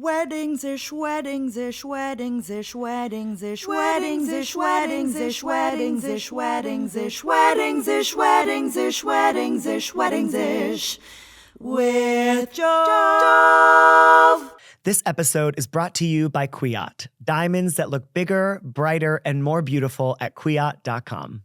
Weddings-ish, weddings-ish, weddings-ish, weddings-ish, weddings-ish, weddings-ish, weddings-ish, weddings-ish, weddings-ish, weddings-ish, weddings-ish, weddings-ish with Jove. This episode is brought to you by Kwiat, diamonds that look bigger, brighter, and more beautiful at kwiat.com.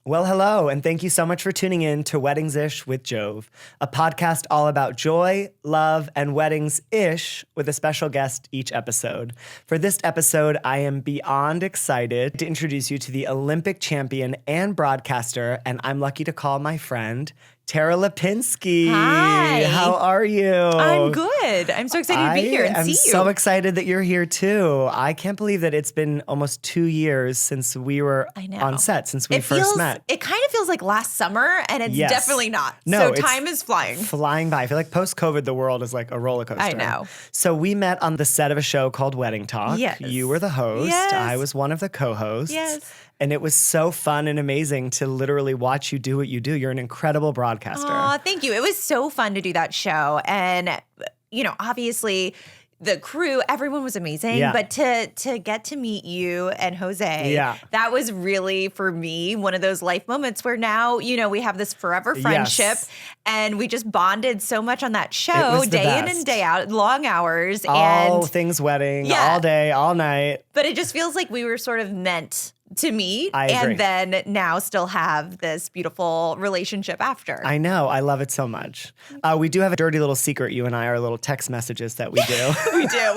Well, hello, and thank you so much for tuning in to Weddings-ish with Jove, a podcast all about joy, love, and weddings-ish with a special guest each episode. For this episode, I am beyond excited to introduce you to the Olympic champion and broadcaster, and I'm lucky to call my friend, Tara Lipinski. Hi. How are you? I'm good. I'm so excited to be here and see you. I'm so excited that you're here too. I can't believe that it's been almost 2 years since we were on set, since we first met. It kind of feels like last summer, and it's definitely not. No, so time is flying. Flying by. I feel like post-COVID, the world is like a roller coaster. I know. So we met on the set of a show called Wedding Talk. Yes. You were the host. Yes. I was one of the co-hosts. Yes. And it was so fun and amazing to literally watch you do what you do. You're an incredible broadcaster. Aw, thank you. It was so fun to do that show. And, you know, obviously the crew, everyone was amazing. Yeah. But to get to meet you and Jose, that was really, for me, one of those life moments where now, you know, we have this forever friendship. Yes. And we just bonded so much on that show, day in and day out, long hours. All and things wedding, all day, all night. But it just feels like we were sort of meant to meet and then now still have this beautiful relationship after. I know. I love it so much. We do have a dirty little secret, you and I, our little text messages that we do.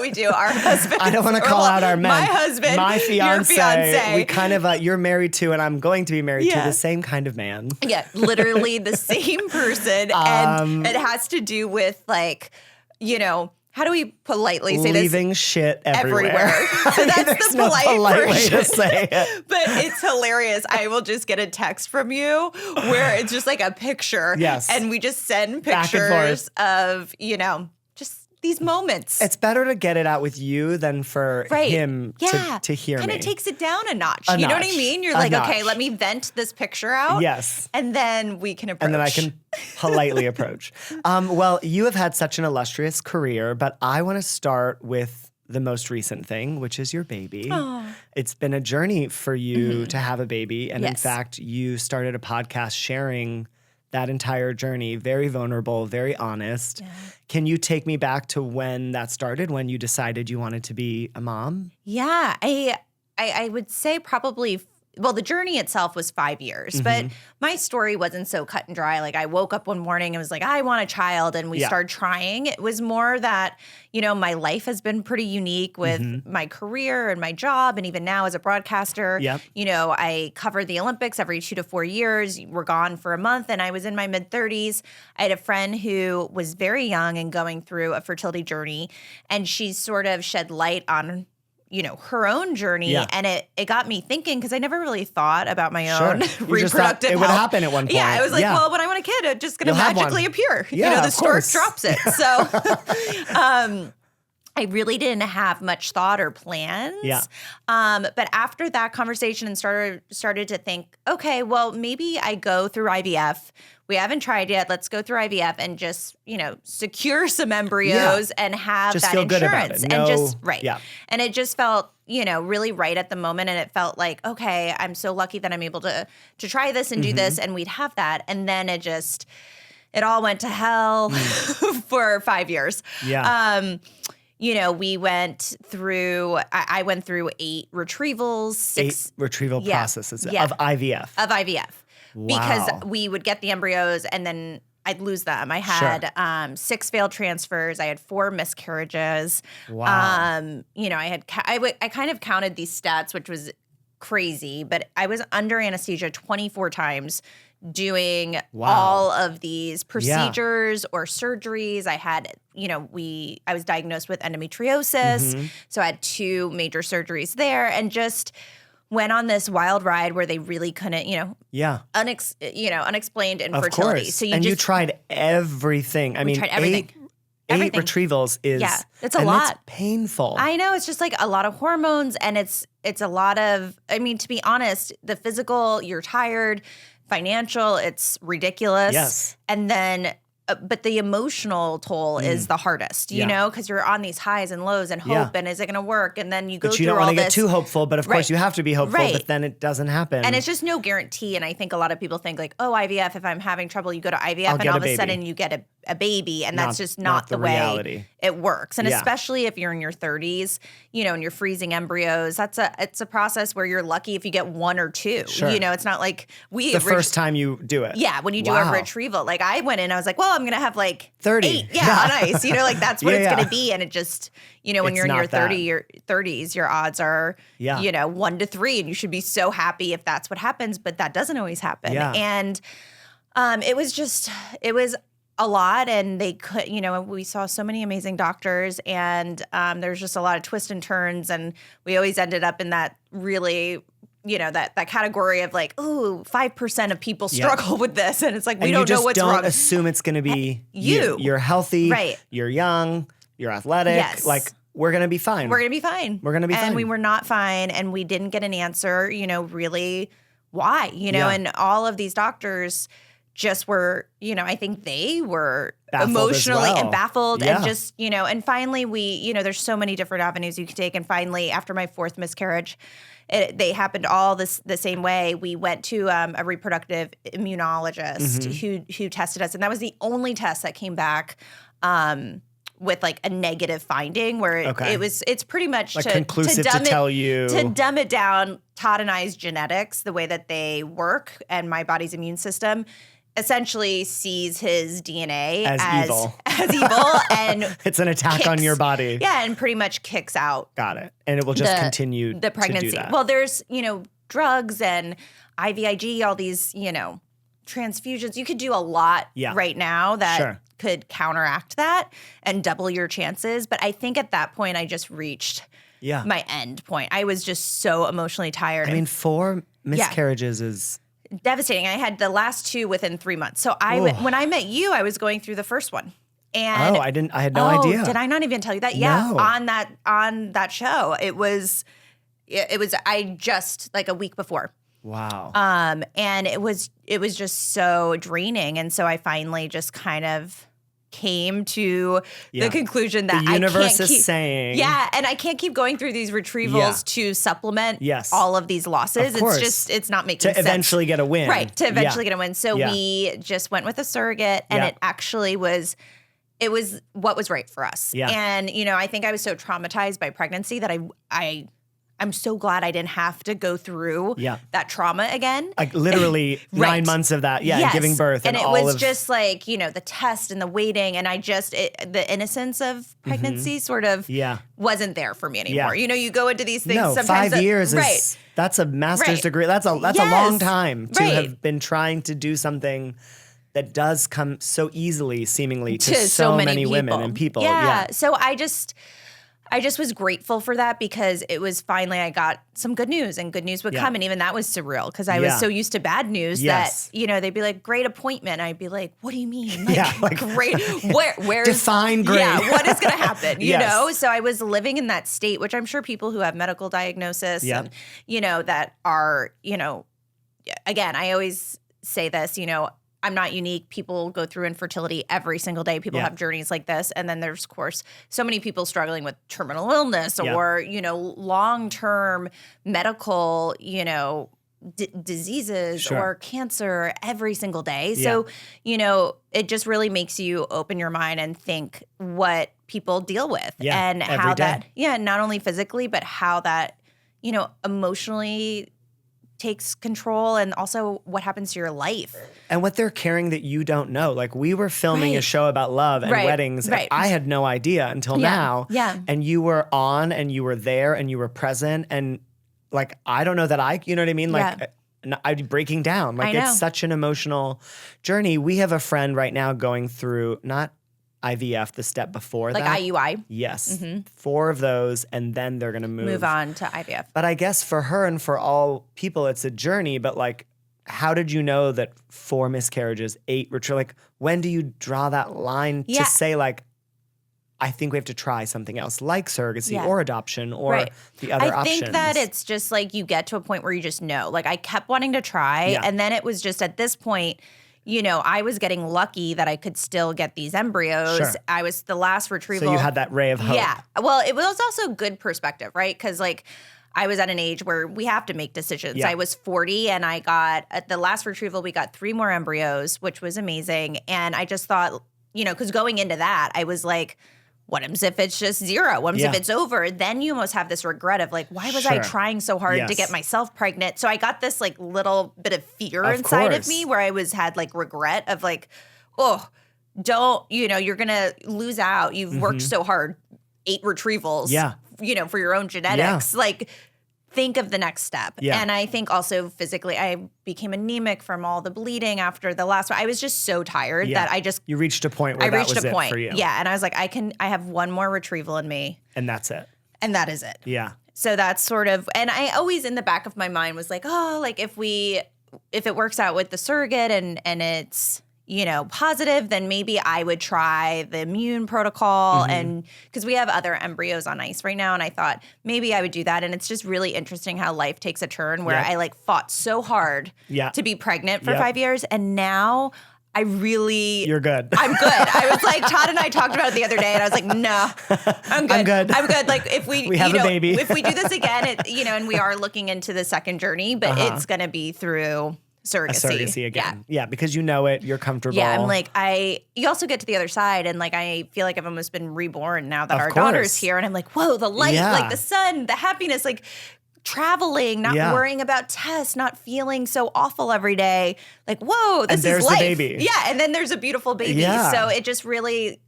We do. Our husband. I don't want to call out our men. My husband. My fiance. Your fiance. We kind of, you're married to, and I'm going to be married to the same kind of man. Yeah, literally the same person. And it has to do with like, you know, how do we politely say this? Leaving shit everywhere. So that's the polite version. way to say it. But it's hilarious. I will just get a text from you where it's just like a picture. Yes. And we just send Back and pictures forth. of, you know, just these moments. It's better to get it out with you than for him to hear me. Kind of takes it down a notch. A You know notch. what I mean? You're A like, notch. okay, let me vent this picture out. Yes. And then we can approach. And then I can politely approach. Well, you have had such an illustrious career, but I want to start with the most recent thing, which is your baby. Aww. It's been a journey for you to have a baby. And in Yes. fact, you started a podcast sharing that entire journey, very vulnerable, very honest. Yeah. Can you take me back to when that started, when you decided you wanted to be a mom? Yeah, I would say probably, well, the journey itself was 5 years, but my story wasn't so cut and dry. Like I woke up one morning and was like, I want a child, and we started trying. It was more that, you know, my life has been pretty unique with my career and my job, and even now as a broadcaster, you know, I cover the Olympics every 2 to 4 years. We're gone for a month, and I was in my mid-30s. I had a friend who was very young and going through a fertility journey, and she sort of shed light on, you know, her own journey. And it got me thinking, because I never really thought about my own reproductive health. It would happen at one point. Yeah, I was like, well, when I want a kid, it's just going to magically appear. Yeah, you know, the of stork course. drops it. So I really didn't have much thought or plans. Yeah. But after that conversation and started to think, okay, well, maybe I go through IVF. We haven't tried yet. Let's go through IVF and just, you know, secure some embryos and have just that feel insurance. good about it. And just Yeah. And it just felt, you know, really right at the moment. And it felt like, okay, I'm so lucky that I'm able to try this and do this, and we'd have that. And then it all went to hell for 5 years. Yeah. You know, we went through, I went through 8 retrievals. 8 retrieval processes of IVF. Of IVF. Wow. Because we would get the embryos and then I'd lose them. I had 6 failed transfers. I had 4 miscarriages. Wow. You know, I kind of counted these stats, which was crazy, but I was under anesthesia 24 times doing all of these procedures or surgeries. I had, you know, I was diagnosed with endometriosis, so I had 2 major surgeries there, and just went on this wild ride where they really couldn't, you know, unexplained infertility. Of course. So you tried everything. I mean, tried everything. 8 retrievals is it's a lot. It's painful. I know, it's just like a lot of hormones, and it's a lot of, I mean, to be honest, the physical, you're tired, financial, it's ridiculous. Yes. And then but the emotional toll is the hardest, you know, because you're on these highs and lows and hope, and is it going to work? And then you go but through you don't all want to this. get too hopeful, but of course you have to be hopeful, but then it doesn't happen. And it's just no guarantee. And I think a lot of people think like, oh, IVF, if I'm having trouble, you go to IVF and all of a sudden you get a baby. And that's just not the way reality. It works. And especially if you're in your 30s, you know, and you're freezing embryos, it's a process where you're lucky if you get 1 or 2. Sure. You know, it's not like the first time you do it. Yeah, when you do a retrieval. Like I went in, I was like, well, I'm going to have like 30. 8 on ice. You know, like that's what it's going to be. And it just, you know, when you're in your 30s, your odds are, you know, 1 to 3. And you should be so happy if that's what happens. But that doesn't always happen. Yeah. And it was a lot, and they could, you know, we saw so many amazing doctors, and there's just a lot of twists and turns, and we always ended up in that really, you know, that category of like, ooh, 5% of people struggle with this, and it's like we don't know what's wrong. You just don't assume it's going to be you. You're healthy, you're young, you're athletic, like we're going to be fine. We're going to be fine. We're going to be fine. And we were not fine, and we didn't get an answer, you know, really why, you know, and all of these doctors just were, you know, I think they were baffled emotionally and baffled and just, you know, and finally we, you know, there's so many different avenues you can take. And finally, after my 4th miscarriage, they happened all the same way. We went to a reproductive immunologist who tested us. And that was the only test that came back with like a negative finding where it's pretty much like conclusive to tell you. To dumb it down, Todd and I's genetics, the way that they work and my body's immune system essentially sees his DNA as evil and it's an attack on your body. Yeah, and pretty much kicks out. Got it. And it will just continue the pregnancy. To do that. Well, there's, you know, drugs and IVIG, all these, you know, transfusions. You could do a lot right now that could counteract that and double your chances. But I think at that point I just reached my end point. I was just so emotionally tired. I mean, 4 miscarriages is devastating. I had the last 2 within 3 months. So when I met you, I was going through the first one. And I had no idea. Did I not even tell you that? Yeah. No. On that show. It was I just like a week before. Wow. And it was just so draining. And so I finally just kind of came to the conclusion that the universe I can't is saying. Yeah, and I can't keep going through these retrievals to supplement all of these losses. It's not making sense. To eventually get a win. Right, to eventually get a win. So we just went with a surrogate, and it actually was what was right for us. Yeah. And, you know, I think I was so traumatized by pregnancy that I'm so glad I didn't have to go through that trauma again. Like literally 9 months of that, and giving birth. And it was just like, you know, the test and the waiting. And the innocence of pregnancy sort of wasn't there for me anymore. You know, you go into these things sometimes. 5 years is, that's a master's degree. That's a long time to have been trying to do something that does come so easily, seemingly, to so many women and people. Yeah. So I just was grateful for that because it was finally I got some good news and good news would come. And even that was surreal because I was so used to bad news that, you know, they'd be like, great appointment. I'd be like, what do you mean? Like great. Where's define great? Yeah, what is going to happen? You know? So I was living in that state, which I'm sure people who have medical diagnosis and, you know, that are, you know, again, I always say this, you know, I'm not unique. People go through infertility every single day. People have journeys like this. And then there's, of course, so many people struggling with terminal illness or, you know, long-term medical, you know, diseases or cancer every single day. So, you know, it just really makes you open your mind and think what people deal with and how that, not only physically, but how that, you know, emotionally takes control and also what happens to your life. And what they're carrying that you don't know. Like we were filming a show about love and weddings. And I had no idea until now. Yeah. And you were on and you were there and you were present. And like, I don't know that you know what I mean? Like I'd be breaking down. Like it's such an emotional journey. We have a friend right now going through not IVF, the step before that. Like IUI? Yes. 4 of those, and then they're going to move on to IVF. But I guess for her and for all people, it's a journey. But like, how did you know that 4 miscarriages, 8 like, when do you draw that line to say like, I think we have to try something else, like surrogacy or adoption or the other options? I think that it's just like you get to a point where you just know. Like I kept wanting to try, and then it was just at this point, I was getting lucky that I could still get these embryos. Sure. I was the last retrival. So you had that ray of hope. Yeah. Well, it was also good perspective, right? Because like I was at an age where we have to make decisions. Yeah. I was 40 and I got, at the last retrieval, we got 3 more embryos, which was amazing. And I just thought, because going into that, I was like, what if it's just 0? What if it's over? Then you almost have this regret of like, why was I trying so hard to get myself pregnant? So I got this like little bit of fear inside of me where I had like regret of like, oh, don't, you're going to lose out. You've worked so hard, 8 retrievals, for your own genetics. Like, think of the next step. Yeah. And I think also physically, I became anemic from all the bleeding after the last one. I was just so tired that I just... You reached a point where that was it for you. Yeah. And I was like, I have one more retrieval in me. And that's it. And that is it. Yeah. So that's sort of... And I always in the back of my mind was like, oh, like if it works out with the surrogate and it's... positive, then maybe I would try the immune protocol. And because we have other embryos on ice right now. And I thought maybe I would do that. And it's just really interesting how life takes a turn where I like fought so hard to be pregnant for 5 years. And now You're good. I'm good. I was like, Todd and I talked about it the other day and I was like, no, I'm good. I'm good. Like if we have a baby. If we do this again, and we are looking into the second journey, but it's going to be through surrogacy again. Yeah, because you're comfortable. Yeah, I'm like, you also get to the other side and like I feel like I've almost been reborn now that our daughter's here. And I'm like, whoa, the light, like the sun, the happiness, like traveling, not worrying about tests, not feeling so awful every day. Like, whoa, this is life. The baby. Yeah, and then there's a beautiful baby. Yeah. So it just really,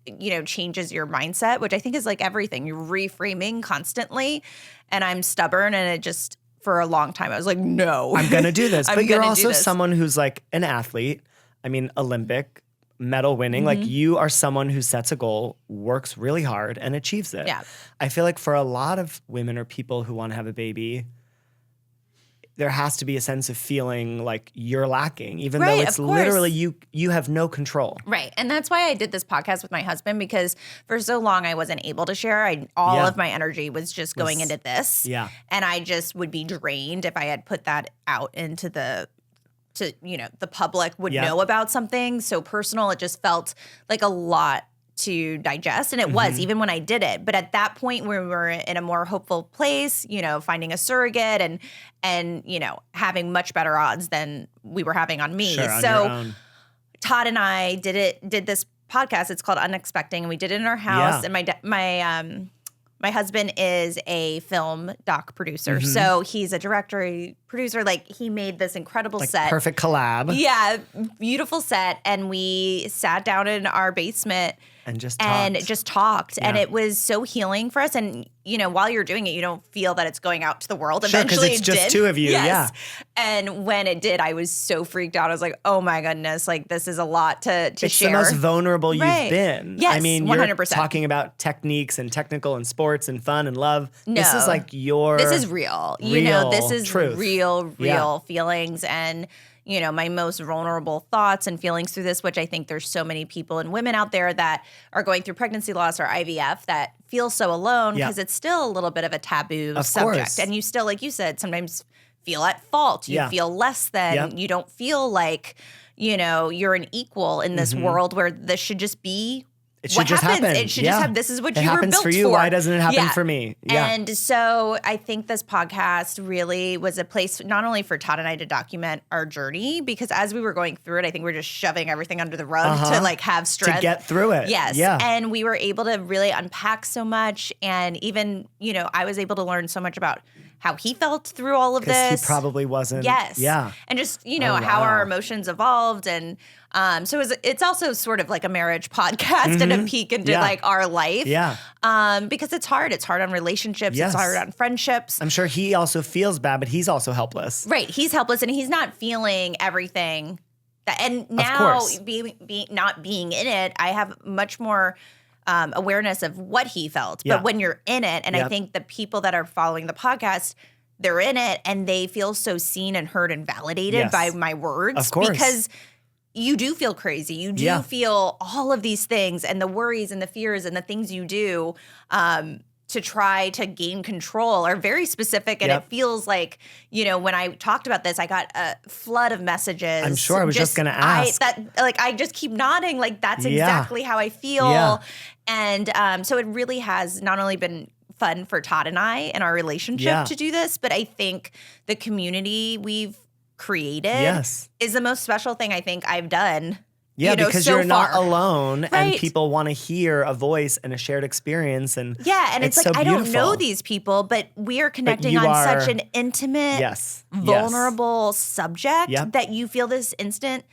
changes your mindset, which I think is like everything. You're reframing constantly. And I'm stubborn and it just... For a long time, I was like, no. I'm going to do this. But you're also someone who's like an athlete. I mean, Olympic, medal winning. Like you are someone who sets a goal, works really hard, and achieves it. Yeah. I feel like for a lot of women or people who want to have a baby, there has to be a sense of feeling like you're lacking, even though it's literally you have no control. Right. And that's why I did this podcast with my husband, because for so long I wasn't able to share. All of my energy was just going into this. Yeah. And I just would be drained if I had put that out into the public would know about something so personal. It just felt like a lot to digest. And it was, even when I did it. But at that point where we were in a more hopeful place, finding a surrogate and having much better odds than we were having on me. Sure, so Todd and I did this podcast. It's called Unexpecting. And we did it in our house. And my husband is a film doc producer. So he's a director, producer. Like he made this incredible set. Perfect collab. Yeah. Beautiful set. And we sat down in our basement and just talked. And it was so healing for us. And, while you're doing it, you don't feel that it's going out to the world. Sure, because it's just 2 of you. Yes. Yeah. And when it did, I was so freaked out. I was like, oh my goodness, like this is a lot to share. It's the most vulnerable you've been. Yes, I mean, 100%. You're talking about techniques and technical and sports and fun and love. No. This is like this is real. This is truth. real feelings and my most vulnerable thoughts and feelings through this, which I think there's so many people and women out there that are going through pregnancy loss or IVF that feel so alone because it's still a little bit of a taboo subject. Course. And you still, like you said, sometimes feel at fault. You feel less than. You don't feel like, you're an equal in this world where this should just be It should just happen. It should just happen. This is what you were built for. It happens for you. Why doesn't it happen for me? Yeah. And so I think this podcast really was a place not only for Todd and I to document our journey, because as we were going through it, I think we were just shoving everything under the rug to like have strength. To get through it. Yes. Yeah. And we were able to really unpack so much. And even, I was able to learn so much about how he felt through all of this. He probably wasn't. Yes. Yeah. And just, how our emotions evolved. And so it's also sort of like a marriage podcast and a peek into like our life. Yeah. Because it's hard. It's hard on relationships. Yes. It's hard on friendships. I'm sure he also feels bad, but he's also helpless. Right. He's helpless and he's not feeling everything. And now not being in it, I have much more awareness of what he felt. But when you're in it, and I think the people that are following the podcast, they're in it and they feel so seen and heard and validated by my words. Of course. Because you do feel crazy. You do feel all of these things and the worries and the fears and the things you do. to try to gain control are very specific. And it feels like, when I talked about this, I got a flood of messages. I'm sure I was just going to ask. I just keep nodding. Like, that's exactly how I feel. Yeah. And so it really has not only been fun for Todd and I and our relationship to do this, but I think the community we've created is the most special thing I think I've done. Yeah, because you're not alone, right. and people want to hear a voice and a shared experience. And and it's like, so I don't know these people, but we are connecting on such an intimate, vulnerable subject that you feel this instant,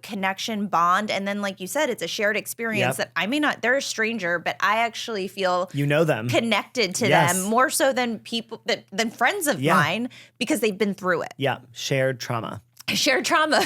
connection, bond. And then, like you said, it's a shared experience that I may not, they're a stranger, but I actually feel them connected to them more so than people, than friends of mine, because they've been through it. Yeah, shared trauma. Shared trauma.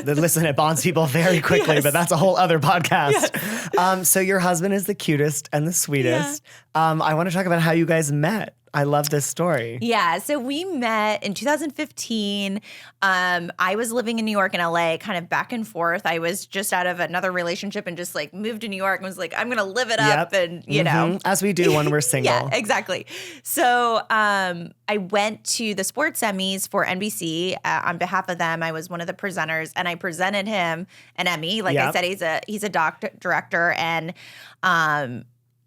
Listen, it bonds people very quickly, but that's a whole other podcast. Yes. So your husband is the cutest and the sweetest. I want to talk about how you guys met. I love this story. Yeah, so we met in 2015. I was living in New York and LA, kind of back and forth. I was just out of another relationship and just like moved to New York and was like, I'm going to live it up and, know. As we do when we're single. Yeah, exactly. So I went to the sports Emmys for NBC on behalf of them. I was one of the presenters and I presented him an Emmy. Like I said, he's a director and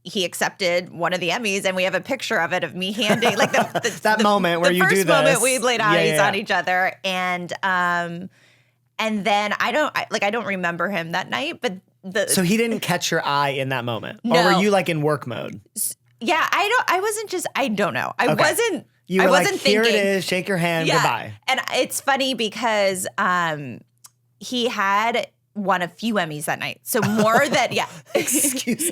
he accepted one of the Emmys, and we have a picture of it of me handing like that moment where you do this. The first moment we laid eyes on each other, and then I don't remember him that night, but so he didn't catch your eye in that moment, no. Or were you like in work mode? Yeah, I don't know. I wasn't. You were I wasn't like, here thinking, it is, shake your hand, goodbye. And it's funny because he had won a few Emmys that night. So more than, Excuse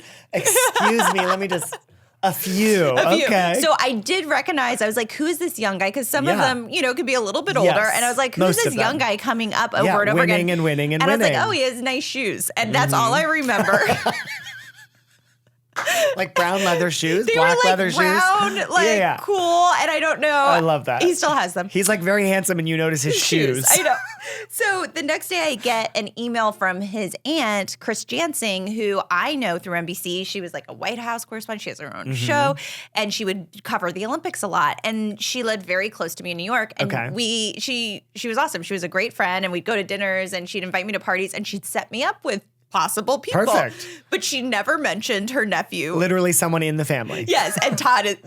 me, let me just, a few. Okay. So I did recognize, I was like, who is this young guy? Because some of them, could be a little bit older. And I was like, who's this young guy coming up over and over again? Winning and winning and winning. And I was like, oh, he has nice shoes. And that's all I remember. Like brown leather shoes, they black were like leather brown, shoes. Cool. And I don't know. I love that. He still has them. He's like very handsome and you notice his shoes. I know. So the next day I get an email from his aunt, Chris Jansing, who I know through NBC. She was like a White House correspondent. She has her own show and she would cover the Olympics a lot. And she lived very close to me in New York. And she was awesome. She was a great friend and we'd go to dinners and she'd invite me to parties and she'd set me up with possible people. Perfect. But she never mentioned her nephew. Literally someone in the family. Yes. And Todd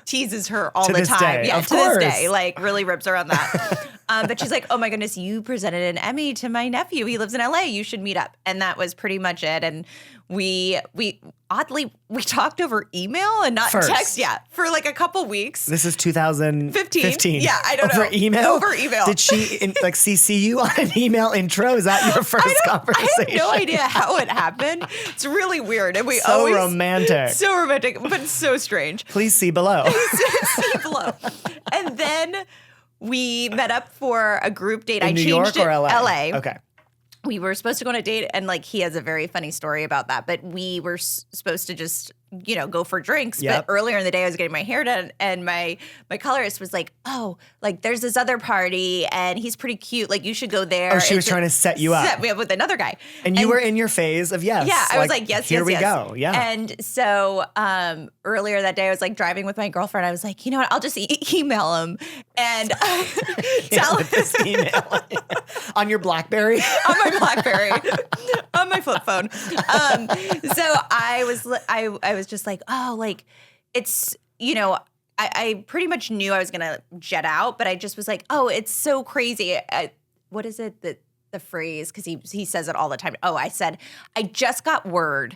teases her all the time. Day. Yeah, of to course. this day. Really rips her on that. But she's like, oh my goodness, you presented an Emmy to my nephew. He lives in LA. You should meet up. And that was pretty much it. And we talked over email and not text. Yeah. For like a couple weeks. This is 2015. Yeah. I don't know. Over email? Over email. Did she CC you on an email intro? Is that your first conversation? I have no idea how it happened. It's really weird. And so romantic, but so strange. Please see below. See below. And then we met up for a group date. In New York or LA? LA. Okay. We were supposed to go on a date, and he has a very funny story about that. But we were supposed to just, go for drinks. Yep. But earlier in the day, I was getting my hair done, and my colorist was like, "Oh, there's this other party, and he's pretty cute. You should go there." Oh, she was trying to set you up. Set me up with another guy. And you were in your phase of yes. Yeah, I was like, yes, here yes, we yes. go. Yeah. And so earlier that day, I was driving with my girlfriend. I was like, you know what? I'll just email him and tell him this email on your BlackBerry. On my BlackBerry, on my flip phone. So I was just like, oh, it's, I pretty much knew I was going to jet out, but I just was like, oh, it's so crazy. What is it that the phrase, because he says it all the time. Oh, I said, I just got word.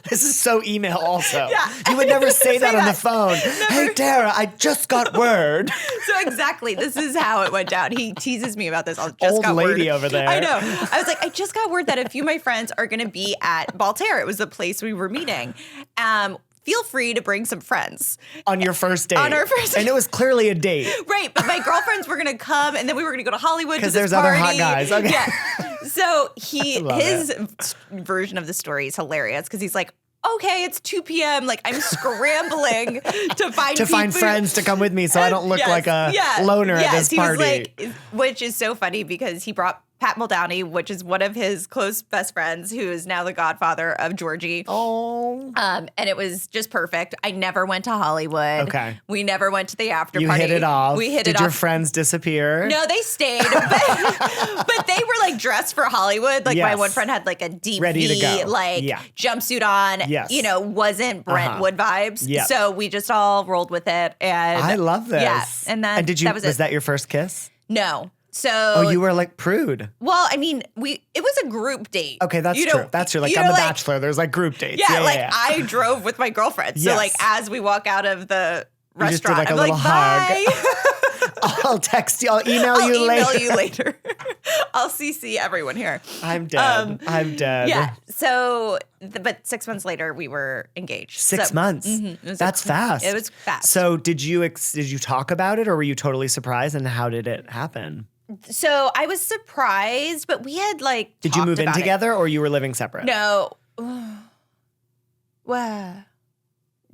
This is so email also. Yeah. You would never say that on the phone. Never. Hey, Tara, I just got word. So exactly, this is how it went down. He teases me about this. Old lady over there. I know. I was like, I just got word that a few of my friends are going to be at Baltair. It was the place we were meeting. Feel free to bring some friends. On your first date. On our first date. And it was clearly a date. Right, but my girlfriends were going to come, and then we were going to go to Hollywood because there's other hot guys. Okay. Yeah. So his version of the story is hilarious because he's like, okay, it's 2 p.m. I'm scrambling to find friends to come with me so I don't look like a loner at this party. Which is so funny because he brought Pat Muldowney, which is one of his close best friends, who is now the godfather of Georgie. Oh. And it was just perfect. I never went to Hollywood. Okay. We never went to the after You party. hit it off. We hit it off. Did your friends disappear? No, they stayed. But they were like dressed for Hollywood. Like my Yes. one friend had like a deep Ready to V, go. like Yeah. jumpsuit on. Yes. You know, wasn't Brentwood vibes. Yeah. So we just all rolled with it. And I love this. Yeah. And then that was that your first kiss? No. So Oh, you were like prude. well, I mean, it was a group date. Okay, that's You true. know- That's true. Like you on know, The like- Bachelor, there's like group dates. Yeah, Yeah. I drove with my girlfriend. So Yes. like as we walk out of the You just did, restaurant, like, a I'm little like, hug. bye. I'll text you. I'll email you later. I'll email you later. I'll CC everyone here. I'm dead. I'm dead. Yeah. So, but 6 months later, we were engaged. 6 So- months. It was That's fast. It was fast. So did you talk about it, or were you totally surprised? And how did it happen? So I was surprised, but we had like. Did you talked move in about it. together, or you were living separate? No. Well,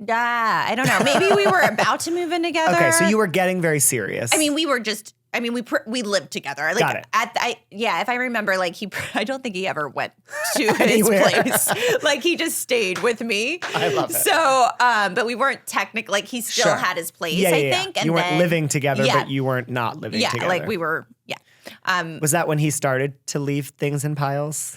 I don't know. Maybe we were about to move in together. Okay, so you were getting very serious. I mean, we were just. I mean, we lived together. Like, Got it. If I remember, like I don't think he ever went to his Anywhere. place. Like he just stayed with me. I love it. So, but we weren't technically like he still Sure. had his place. Yeah, I yeah. think. And you weren't then, living together, Yeah. but you weren't not living Yeah, together. like we were. Yeah. Was that when he started to leave things in piles?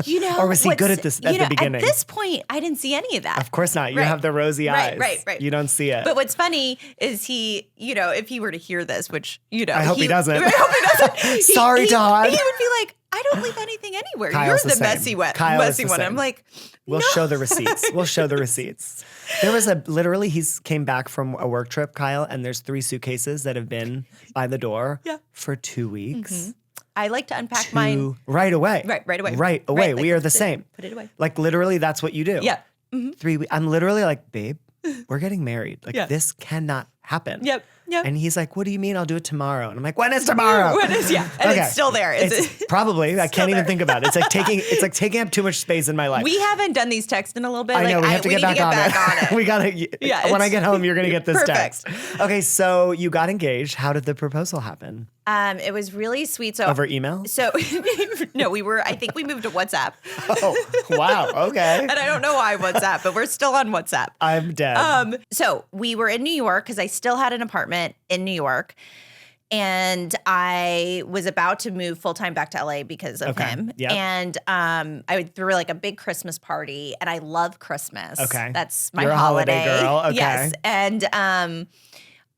You know, Or was he good at what's- this at the beginning? At this point, I didn't see any of that. Of course not. You Right. have the rosy eyes. Right. You don't see it. But what's funny is he, you know, if he were to hear this, which, you know. I hope he doesn't. I hope he doesn't. Sorry, Todd. He would be like, I don't leave anything anywhere. Kyle's You're the the same. messy one. Kyle is messy the one. same. I'm like, We'll no. show the receipts. We'll show the receipts. There was literally, he's came back from a work trip, Kyle, and there's 3 suitcases that have been by the door for 2 weeks. I like to unpack mine. Right away. Right away. Right away. Right, We like, are the same. Put it away. Like literally, that's what you do. Yeah. 3 weeks. I'm literally like, babe, we're getting married. Like Yeah. this cannot happen. Yep. And he's like, what do you mean? I'll do it tomorrow. And I'm like, when is tomorrow? And it's still there. It's probably, I can't even think about it. It's like taking up too much space in my life. We haven't done these texts in a little bit. I know, like, we have to we get need back on it. We gotta, Yeah, when I it's- get home, you're gonna get this Perfect. text. Okay, so you got engaged. How did the proposal happen? It was really sweet. So Over email? So no, I think we moved to WhatsApp. Oh, wow. Okay. And I don't know why WhatsApp, but we're still on WhatsApp. I'm dead. So we were in New York because I still had an apartment in New York. And I was about to move full time back to LA because of him. Yep. And I threw like a big Christmas party, and I love Christmas. Okay. That's my You're a holiday holiday. girl. Okay. Yes. And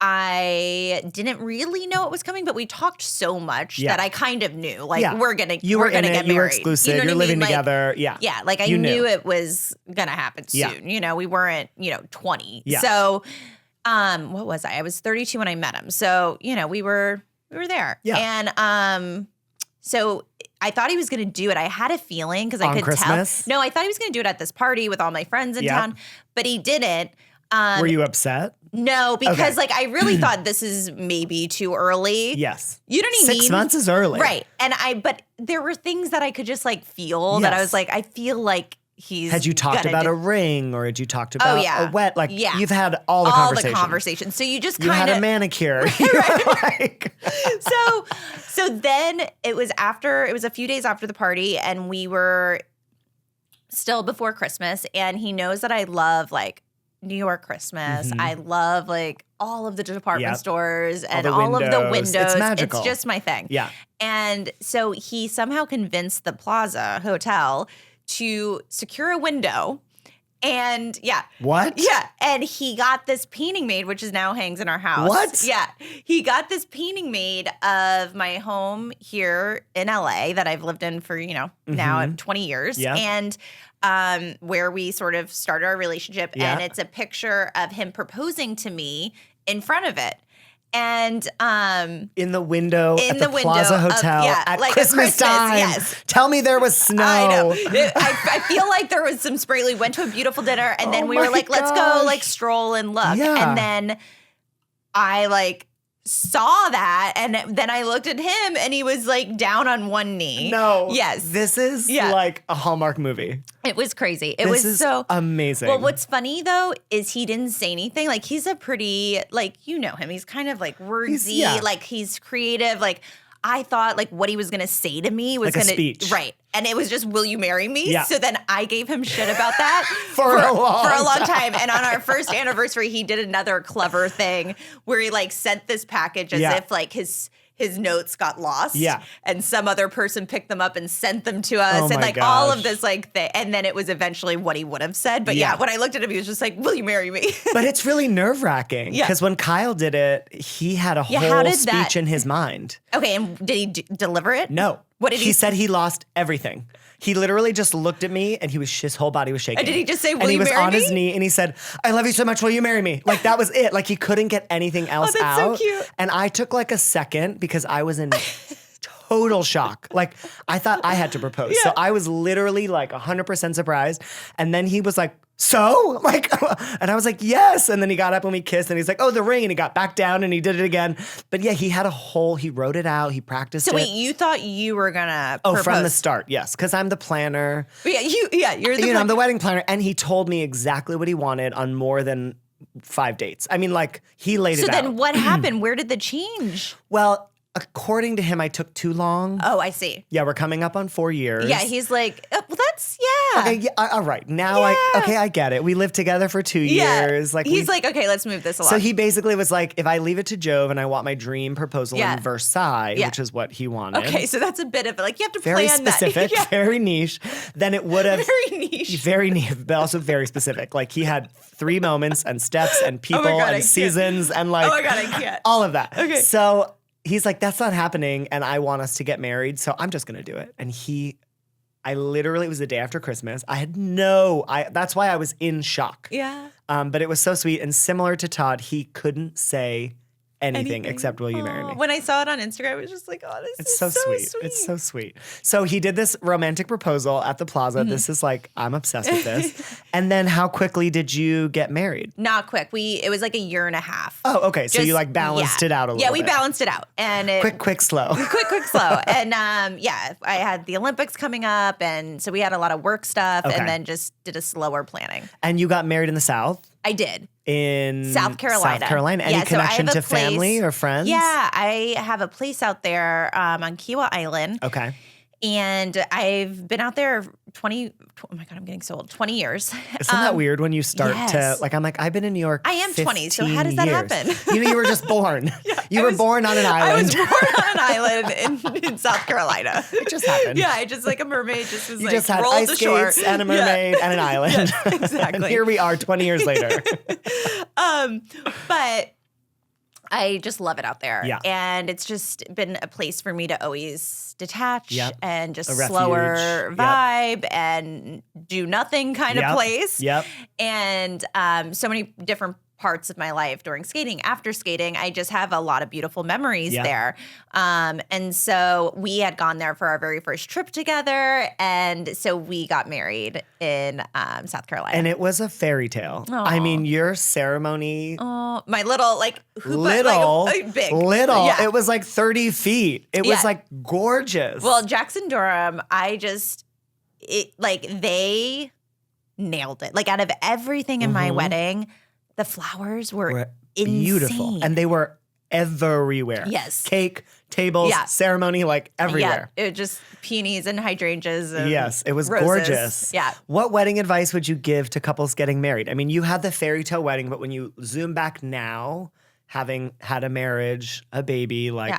I didn't really know it was coming, but we talked so much Yeah. that I kind of knew. Like Yeah. we're gonna You were get in it, married. you were exclusive, You know what you're I living mean? Like, together. Yeah. Yeah, like I You knew. knew it was gonna happen soon. Yeah. You know, we weren't, 20. Yeah. So what was I? I was 32 when I met him. So, we were there. Yeah. And so I thought he was gonna do it. I had a feeling because I On could Christmas? tell. No, I thought he was gonna do it at this party with all my friends in Yep. town, but he didn't. Were you upset? No, because Okay. I really thought this is maybe too early. Yes. You know what I mean? 6 months is early. Right. But there were things that I could just like feel that I Yes. was like, I feel like he's Had you talked gonna about do- a ring, or had you talked about yeah. a wet? Like, Yeah. you've had all the conversation. So you just You kind had a of manicure. You were like, so then it was a few days after the party, and we were still before Christmas, and he knows that I love like New York Christmas. Mhm. I love like all of the department Yep. stores and the all of the windows. windows. It's magical. It's just my thing. yeah. And so he somehow convinced the Plaza Hotel to secure a window. And What? yeah. And he got this painting made, which is now hangs in our house. What? Yeah. He got this painting made of my home here in LA that I've lived in for, now 20 years. Yeah. And where we sort of started our relationship. Yeah. And it's a picture of him proposing to me in front of it. And In the window In at the the window Plaza of- Hotel yeah, at like at Christmas Christmas, time. yes. Tell me there was snow. I know. I feel like there was some spray. We went to a beautiful dinner, and then Oh we were my like, let's go gosh. like stroll and look. Yeah. And then I like saw that, and then I looked at him, and he was like down on one knee. No. Yes. This is Yeah. like a Hallmark movie. It was crazy. It This was is so amazing. Well, what's funny though is he didn't say anything. Like he's a pretty him. He's kind of like wordsy. yeah. Like he's creative. Like I thought like what he was going to say to me was Like a going to speech. Right. And it was just, will you marry me? Yeah. So then I gave him shit about that For a long time. And on our first anniversary, he did another clever thing where he like sent this package as if like his notes got lost. Yeah. And some other person picked them up and sent them to us. Oh and my like all of gosh. this like thing. And then it was eventually what he would have said. But yeah, when I looked at him, he was just like, will you marry me? But it's really nerve-wracking Yeah. because when Kyle did it, he had a how whole did speech that- in his mind. Okay. And did he deliver it? No. What did he said he lost everything. He literally just looked at me and his whole body was shaking. Did he just say, will and he you was marry on me? his knee and he said, I love you so much, will you marry me? Like that was it. Like he couldn't get anything else that's so out. cute. And I took like a second because I was in total shock. Like I thought I had to propose. So I was literally like 100% surprised. And then he was like, so? Like, and I was like, yes. And then he got up and we kissed and he's like, oh, the ring. And he got back down and he did it again. But yeah, he had he wrote it out. He practiced it. So wait, you thought you were gonna Oh, propose? from the start, yes. Because I'm the planner. You're the I'm the wedding planner. And he told me exactly what he wanted on more than 5 dates. I mean, like, he laid it So out. then what happened? Where did the change? Well, according to him, I took too long. Oh, I see. Yeah, we're coming up on 4 years. Yeah, he's like, well, that's, Okay, yeah, all right. Now I get it. We lived together for 2 years. Like he's like, okay, let's move this along. So he basically was like, if I leave it to Jove and I want my dream proposal in Versailles, which is what he wanted. Okay, so that's a bit of like, you have to Very plan specific, that. very niche. Then it would have Very niche. very niche, but also very specific. Like he had 3 moments and steps and people God, I and can't. seasons and like Oh my God, I can't. all of that. Okay. So he's like, that's not happening, and I want us to get married, so I'm just gonna do it. And I literally, it was the day after Christmas. That's why I was in shock. Yeah. But it was so sweet. And similar to Todd, he couldn't say anything except, will you marry me? When I saw it on Instagram, I was just like, oh, this It's is so sweet. It's so sweet. So he did this romantic proposal at the plaza. Mm-hmm. This is like, I'm obsessed with this. And then how quickly did you get married? Not quick. It was like 1.5 years. Oh, okay. So you like balanced it out a little bit. Yeah, we balanced it out. And Quick, slow. quick, slow. And I had the Olympics coming up. And so we had a lot of work stuff and then just did a slower planning. And you got married in the South? I did. In South Carolina. South Carolina. Any Yeah, so I connection have a to family place- or friends? Yeah, I have a place out there on Kiawah Island. Okay. And I've been out there 20 years. Isn't that weird when you start to, yes. like, I'm like, I've been in New York I am 20, so how does 15 that years. happen? You were just born. You were born on an I island. was born on an island in South Carolina. It just happened. Yeah, I just like a mermaid just was You like just had rolled ice to shore. skates and a mermaid and an island. exactly. And here we are 20 years later. But I just love it out there. Yeah. And it's just been a place for me to always detach Yep. and just A refuge. slower Yep. vibe and do nothing kind of place. Yep. And so many different parts of my life during skating, after skating, I just have a lot of beautiful memories Yeah. there. And so we had gone there for our very first trip together. And so we got married in South Carolina. And it was a fairy tale. I mean, your ceremony, my little like hoop, little, big. little. Yeah. It was like 30 feet. It was Yeah. like gorgeous. Well, Jackson Durham, they nailed it. Like out of everything in my wedding, the flowers were beautiful. insane. And they were everywhere. Yes. Cake, tables, Yeah. ceremony, like everywhere. Yeah, it just peonies and hydrangeas. And Yes, it was roses. gorgeous. Yeah. What wedding advice would you give to couples getting married? I mean, you had the fairy tale wedding, but when you zoom back now, having had a marriage, a baby, like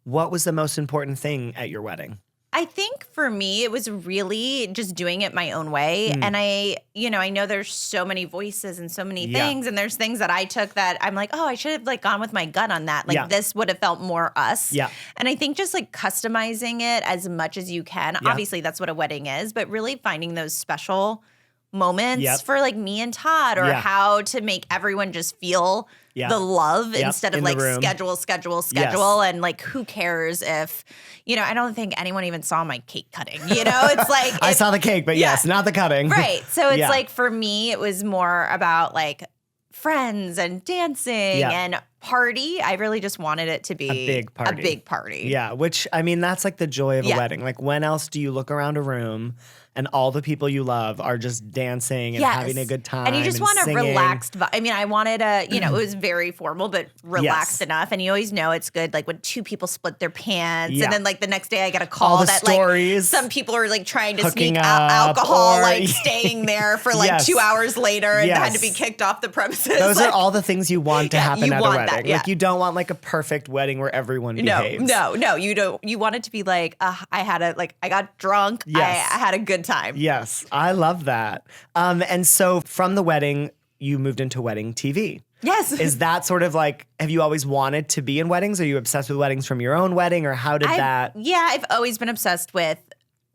what was the most important thing at your wedding? I think for me, it was really just doing it my own way. And I know there's so many voices and so many things. And there's things that I took that I'm like, oh, I should have like gone with my gut on that. Like this would have felt more us. Yeah. And I think just like customizing it as much as you can. Yeah. Obviously, that's what a wedding is, but really finding those special moments for like me and Todd, or how to make everyone just feel the love instead of in the like room. schedule. And like, who cares if, I don't think anyone even saw my cake cutting, it's like. I saw the cake, but yes, not the cutting. Right. So it's like, for me, it was more about like friends and dancing and party. I really just wanted it to be a big party. Yeah. Which, I mean, that's like the joy of a wedding. Like, when else do you look around a room and all the people you love are just dancing and having a good time. And you just want a singing. relaxed I mean, I wanted it was very formal, but relaxed enough. And you always know it's good, like when two people split their pants and then like the next day I get a call that stories, like some people are like trying to sneak alcohol, like staying there for like 2 hours later and had to be kicked off the premises. Those are all the things you want to happen at a wedding. That, like you don't want like a perfect wedding where everyone behaves. No, you don't. You want it to be like, I got drunk. Yes. I had a good time. Yes, I love that. And so from the wedding, you moved into wedding TV. Yes. Is that sort of like, have you always wanted to be in weddings? Are you obsessed with weddings from your own wedding, or how did that? Yeah, I've always been obsessed with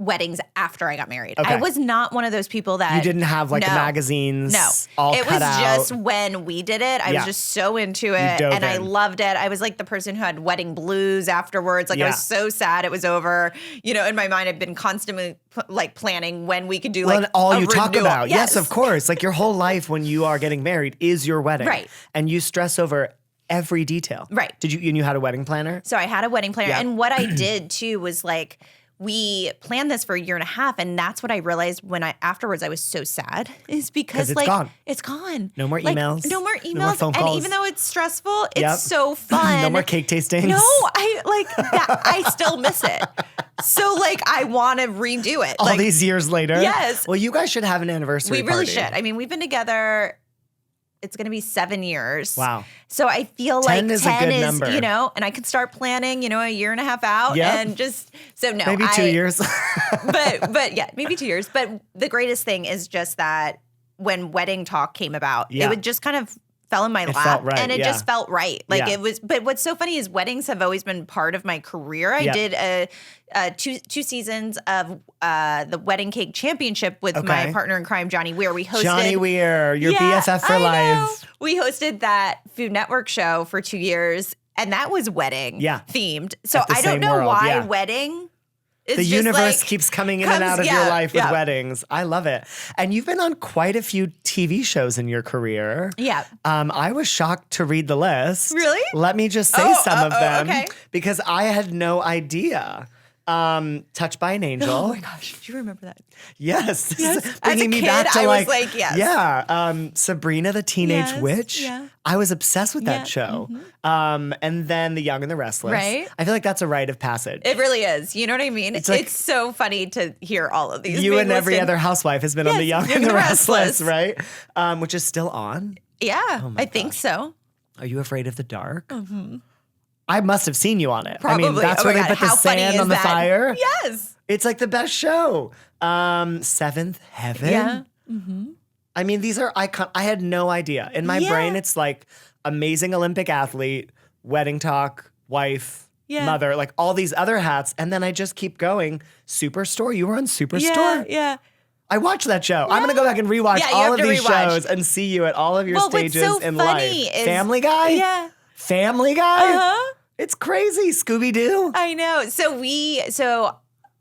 weddings after I got married. Okay. I was not one of those people that you didn't have like the magazines. No, all it cut was out. just when we did it. I was just so into it, and I loved it. I was like the person who had wedding blues afterwards. Like I was so sad it was over. You know, in my mind, I've been constantly like planning when we could do like all a you talk renewal. about. Yes, of course. Like your whole life when you are getting married is your wedding, right? And you stress over every detail, right? And you had a wedding planner? So I had a wedding planner, and what I did too was like, we planned this for a year and a half, and that's what I realized when afterwards I was so sad, is because it's gone. It's gone. No more emails. No more emails. No more phone calls. And even though it's stressful, it's so fun. No more cake tastings. No, I still miss it. So like I want to redo it. All these years later. Yes. Well, you guys should have an anniversary We really party. should. I mean, we've been together. It's going to be 7 years. Wow. So I feel 10 like is 10 a good is, number. you know, and I could start planning, you know, a year and a half out and just, so no. Maybe 2 years. but yeah, maybe 2 years. But the greatest thing is just that when Wedding Talk came about, it would just kind of fell in my lap, felt right, and it just felt right. Like it was, but what's so funny is weddings have always been part of my career. I did two seasons of the Wedding Cake Championship with my partner in crime, Johnny Weir. We hosted Johnny Weir, your BFF for life. We hosted that Food Network show for 2 years, and that was wedding themed. So I don't know why wedding. The universe keeps coming in and out of your life with weddings. I love it. And you've been on quite a few TV shows in your career. Yeah. I was shocked to read the list. Really? Let me just say some of them. Okay. Because I had no idea. Touched by an Angel. Oh my gosh, do you remember that? Yes. Yes. Bringing me back to I was like, yes. Yeah. Sabrina the Teenage Witch. Yeah. I was obsessed with that show. Mm-hmm. And then The Young and the Restless. Right. I feel like that's a rite of passage. It really is. You know what I mean? It's, like, it's so funny to hear all of these. You and every other housewife has been on The Young and the Restless, right? Which is still on. Yeah, Oh my I think so. Are you afraid of the dark? Mm-hmm. I must have seen you on it. Probably. I mean, that's where they put the sand on the fire. Yes. It's like the best show. Seventh Heaven. Yeah. Mm-hmm. I mean, these are icon. I had no idea. In my brain, it's like amazing Olympic athlete, wedding talk, wife, mother, like all these other hats. And then I just keep going. Superstore. You were on Superstore? Yeah. I watched that show. I'm going to go back and rewatch all of these shows and see you at all of your stages in life. Family Guy? Yeah. Family Guy? Uh-huh. It's crazy. Scooby-Doo? I know. So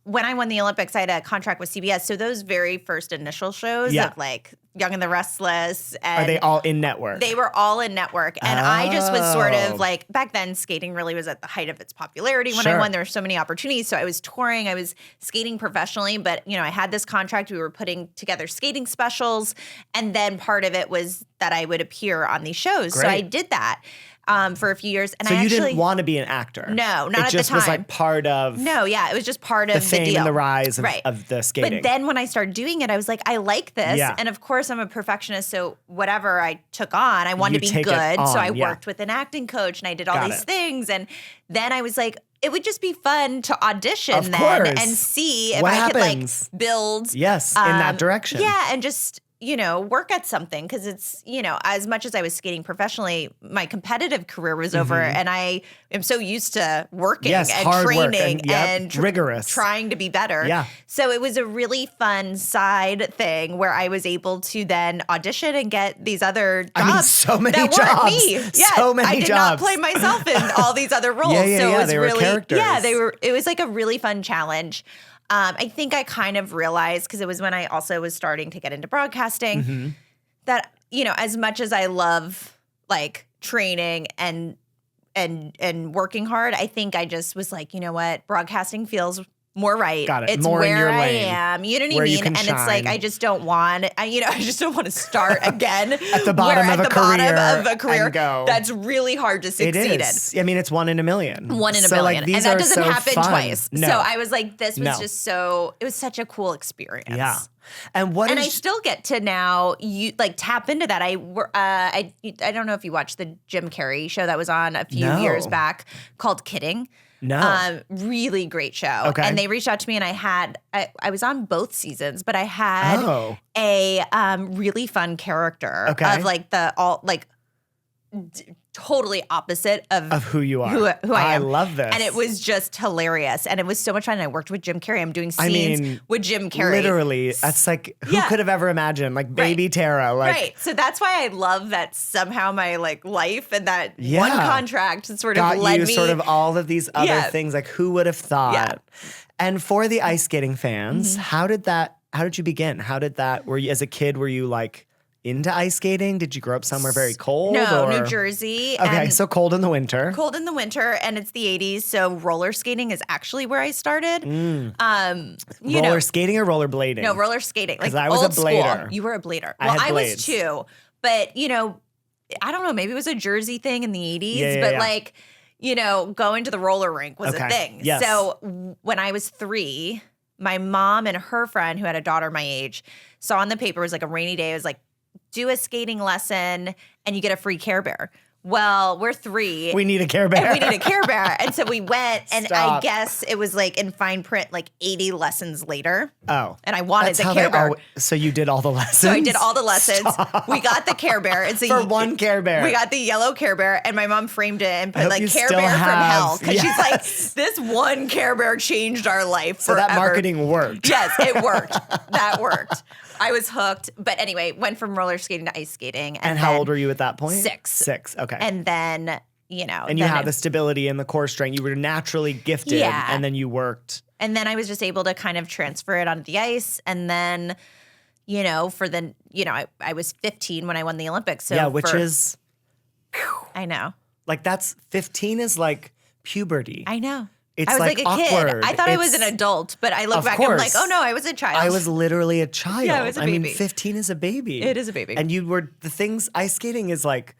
when I won the Olympics, I had a contract with CBS. So those very first initial shows of like Young and the Restless. And are they all in network? They were all in network. And I just was sort of like, back then skating really was at the height of its popularity. When I won, there were so many opportunities. So I was touring, I was skating professionally, but you know, I had this contract. We were putting together skating specials. And then part of it was that I would appear on these shows. Great. So I did that. For a few years. And so I you didn't want to be an actor? No, not at the time. It just was like part of it was just part of the fame deal. and the rise of the skating. But then when I started doing it, I was like, I like this. Yeah. And of course, I'm a perfectionist. So whatever I took on, I wanted to be good. So I worked with an acting coach and I did all these things. And then I was like, it would just be fun to audition and see if I could like build. Yes, in that direction. Yeah, and just work at something, because it's, as much as I was skating professionally, my competitive career was over, and I am so used to working and training and rigorous, trying to be better. Yeah. So it was a really fun side thing where I was able to then audition and get these other jobs. I mean, so many that jobs. Weren't me. Yeah, so many I did jobs. not play myself in all these other roles. So it was they really, were characters. Yeah, they were. It was like a really fun challenge. I think I kind of realized, because it was when I also was starting to get into broadcasting, that, as much as I love like training and working hard, I think I just was like, you know what, broadcasting feels more right. Got it. It's More in where your I lane, am. You know what I where you mean? can And it's like shine. I just don't want to start again At the bottom of a career and go. That's really hard to succeed It is. I mean, it's 1 in a million. in. 1 in a So, million. like, these and that are doesn't so happen fun. twice. No. So I was like, this was No. just so, it was such a cool experience. Yeah. And what And is I still get to now tap into that. I don't know if you watched the Jim Carrey show that was on a few No. years back called Kidding. No. Really great show. Okay. And they reached out to me and I was on both seasons, but I had a really fun character of like totally opposite of who you are. Who I am. I love this. And it was just hilarious. And it was so much fun. And I worked with Jim Carrey. I'm doing scenes with Jim Carrey. Literally, that's like, who could have ever imagined? Like baby Tara. Like, right. So that's why I love that somehow my like life and that one contract sort of got led you me. sort of all of these other things. Like, who would have thought? Yeah. And for the ice skating fans, how did you begin? Were you, as a kid, were you like into ice skating? Did you grow up somewhere very cold? No, or? New Jersey. Okay, and so cold in the winter. cold in the winter, and it's the 80s, so roller skating is actually where I started. Roller skating or rollerblading? No, roller skating. Like I was old a blader. School. You were a blader. I Well, had I blades. was too. But, I don't know, maybe it was a Jersey thing in the 80s, Yeah, but yeah. like, going to the roller rink was a thing. Yes. So when I was 3, my mom and her friend who had a daughter my age saw in the paper, it was like a rainy day, it was like, do a skating lesson and you get a free Care Bear. Well, we're 3. We need a Care Bear. And we need a Care Bear. And so we went, and Stop. I guess it was like in fine print, like 80 lessons later. Oh. And I wanted That's the how Care Bear. so you did all the lessons? So I did all the lessons. We got the Care Bear. And so For one Care Bear. We got the yellow Care Bear, and my mom framed it and I put hope like you Care still Bear from have- hell. Because she's like, Yes. this one Care Bear changed our life So forever. that marketing worked. Yes, it worked. That worked. I was hooked. But anyway, went from roller skating to ice skating. And how old were you at that point? 6. 6, okay. And then, And you then had the stability and the core strength. You were naturally gifted, Yeah. and then you worked. And then I was just able to kind of transfer it onto the ice. And then, I was 15 when I won the Olympics. So which is, I know. like, 15 is like puberty. I know. It's I was like like a awkward. kid. I thought I was an It's- adult, but I look Of back and I'm like, course. oh no, I was a child. I was literally a child. Yeah, I was a mean, baby. 15 is a baby. It is a baby. And ice skating is like,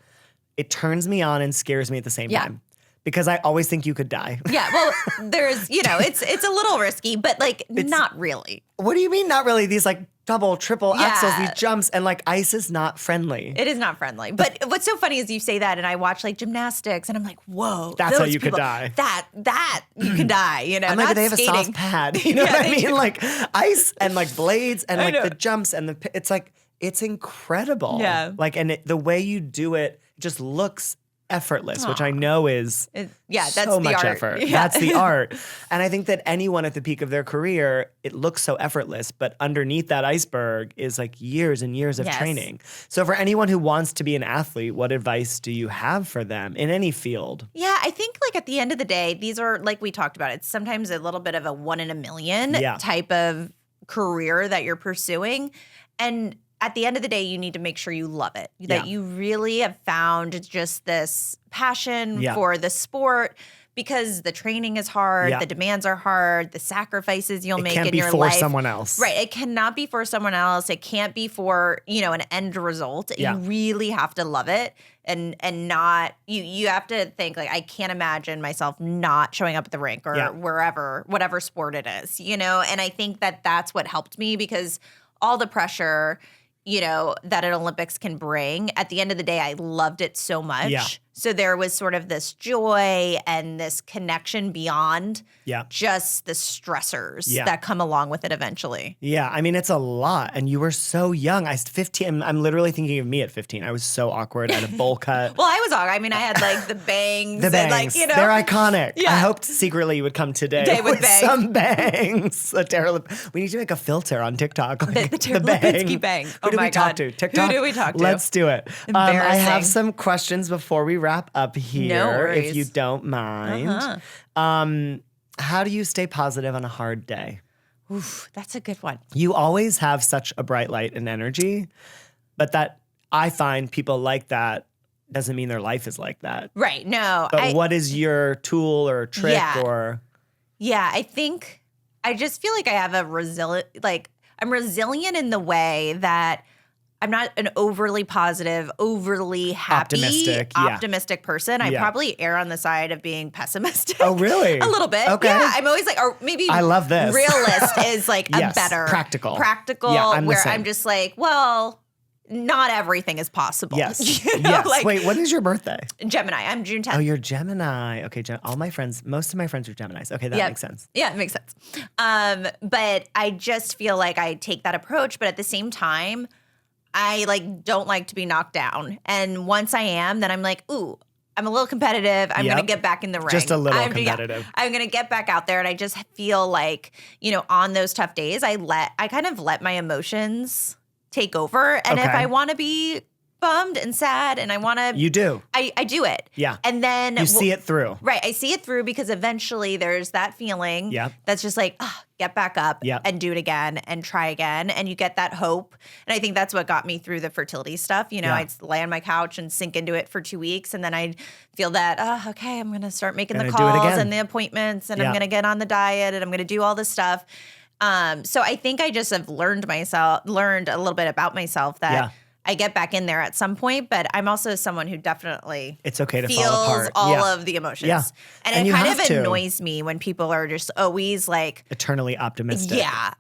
it turns me on and scares me at the same time. Because I always think you could die. Yeah, well, there's, it's a little risky, but like not really. What do you mean not really? These like double, triple Yeah. axles, these jumps, and like ice is not friendly. It is not friendly. But what's so funny is you say that, and I watch like gymnastics, and I'm like, whoa, That's how those you could people- die. That you could die. I'm like, not they have skating. a soft pad. You know Yeah, what I they mean? do. Like ice and like blades and I like know. the jumps and it's like, it's incredible. Yeah. Like, and the way you do it just looks effortless, which I know is That's so the much art. effort. Yeah. That's the art. And I think that anyone at the peak of their career, it looks so effortless, but underneath that iceberg is like years and years of Yes. training. So for anyone who wants to be an athlete, what advice do you have for them in any field? Yeah, I think like at the end of the day, these are like we talked about. It's sometimes a little bit of a 1 in a million type of career that you're pursuing. And at the end of the day, you need to make sure you love it, that you really have found just this passion for the sport, because the training is hard, the demands are hard, the sacrifices you'll make in your life. It can't be for someone else. Right. It cannot be for someone else. It can't be for, an end result. Yeah. You really have to love it and not you have to think like, I can't imagine myself not showing up at the rink or wherever, whatever sport it is, and I think that that's what helped me, because all the pressure, that an Olympics can bring, at the end of the day, I loved it so much. Yeah. So there was sort of this joy and this connection beyond just the stressors that come along with it eventually. Yeah, I mean, it's a lot. And you were so young. 15, I'm literally thinking of me at 15. I was so awkward. I had a bowl cut. Well, I was all, I had like the bangs. The bangs. And like, They're iconic. Yeah. I hoped secretly you would come today Day with bangs. some bangs. We need to make a filter on TikTok. Like, The Tara Lipinski bang. Who Oh do my we talk God. to? TikTok? Who do we talk to? Let's do it. I have Embarrassing. some questions before we wrap up here, No worries. if you don't mind. How do you stay positive on a hard day? Oof, that's a good one. You always have such a bright light and energy, but that I find people like that doesn't mean their life is like that. Right. No. But what is your tool or trick or? Yeah, I think I just feel like I have I'm resilient in the way that I'm not an overly positive, overly happy, optimistic person. I probably err on the side of being pessimistic. Oh, really? A little bit. Okay. Yeah, I'm always like, or maybe I love this. realist is like a better. Practical. Yeah, where I'm just like, well, not everything is possible. Yes. You know? Yes. Like, wait, when is your birthday? Gemini. I'm June 10th. Oh, you're Gemini. Okay, most of my friends are Geminis. Okay, that makes sense. Yeah, it makes sense. But I just feel like I take that approach, but at the same time, I don't like to be knocked down. And once I am, then I'm like, ooh, I'm a little competitive. I'm going to get back in the ring. Just a little competitive. I'm going to get back out there. And I just feel like, on those tough days, I kind of let my emotions take over. And if I want to be bummed and sad and I want to. You do. I do it. Yeah. And then. You see it through. Right. I see it through because eventually there's that feeling that's just like, get back up and do it again and try again. And you get that hope. And I think that's what got me through the fertility stuff. I'd lay on my couch and sink into it for 2 weeks. And then I'd feel that, okay, I'm going to start making the calls and the appointments and I'm going to get on the diet and I'm going to do all this stuff. So I think I just have learned a little bit about myself that I get back in there at some point, but I'm also someone who definitely it's okay to feels fall apart. all of the emotions. Yeah. And it kind of annoys me when people are just always like eternally optimistic. Yeah.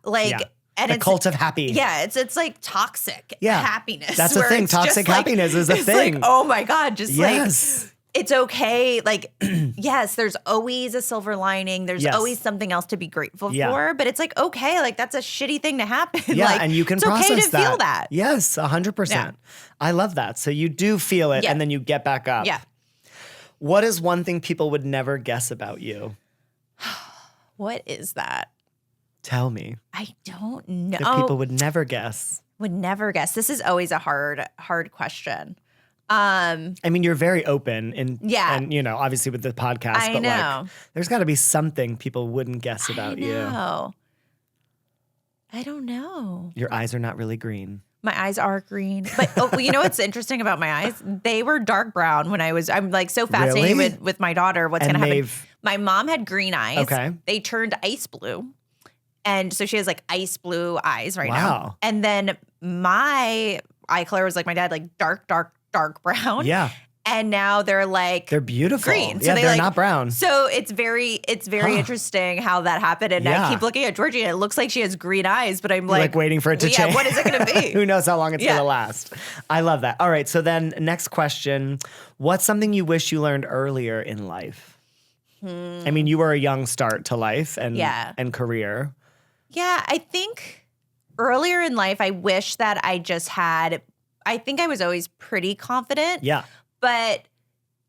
And the cult of happy. Yeah, it's like toxic happiness. That's the thing. Toxic happiness is a thing. Like, oh my God, just it's okay. Like, yes, there's always a silver lining. There's always something else to be grateful for. But it's like, okay, like that's a shitty thing to happen. Yeah, like, and you can process okay to feel that. Yes, 100%. Yeah. I love that. So you do feel it and then you get back up. Yeah. What is one thing people would never guess about you? What is that? Tell me. I don't know. That people would never guess. Would never guess. This is always a hard question. I mean, you're very open and obviously with the podcast, I know. Like there's got to be something people wouldn't guess about you. I don't know. Your eyes are not really green. My eyes are green. But you know what's interesting about my eyes? They were dark brown when I'm like so fascinated with my daughter. What's going to happen? My mom had green eyes. Okay. They turned ice blue. And so she has like ice blue eyes right now. And then my eye color was like my dad, like dark brown. Yeah. And now they're beautiful. Green. So they're not brown. So it's very interesting how that happened. And I keep looking at Georgie and it looks like she has green eyes, but I'm like waiting for it to change. What is it going to be? Who knows how long it's going to last. I love that. All right. So then next question, what's something you wish you learned earlier in life? I mean, you were a young start to life and career. Yeah. I think earlier in life, I wish that I think I was always pretty confident. Yeah. But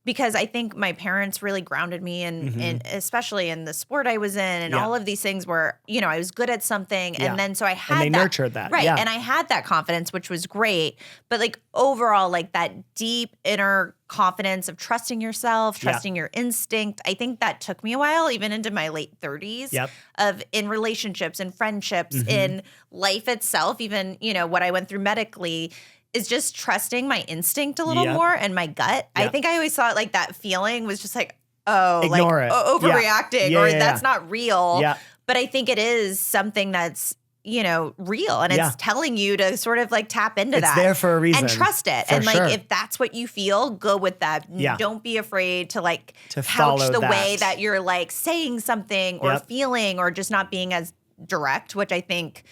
because I think my parents really grounded me in especially in the sport I was in and all of these things where, I was good at something. And then so I had and they nurtured that. Right. Yeah. And I had that confidence, which was great. But like overall, like that deep inner confidence of trusting yourself, trusting your instinct. I think that took me a while, even into my late 30s of in relationships and friendships, in life itself, even, what I went through medically. Is just trusting my instinct a little more and my gut. I think I always thought like that feeling was just like, ignore it. Overreacting or that's not real. Yeah. But I think it is something that's, real and it's telling you to sort of like tap into that. It's there for a reason. And trust it. And like if that's what you feel, go with that. Yeah. Don't be afraid to like to couch the that. way that you're like saying something or feeling or just not being as direct, which I think,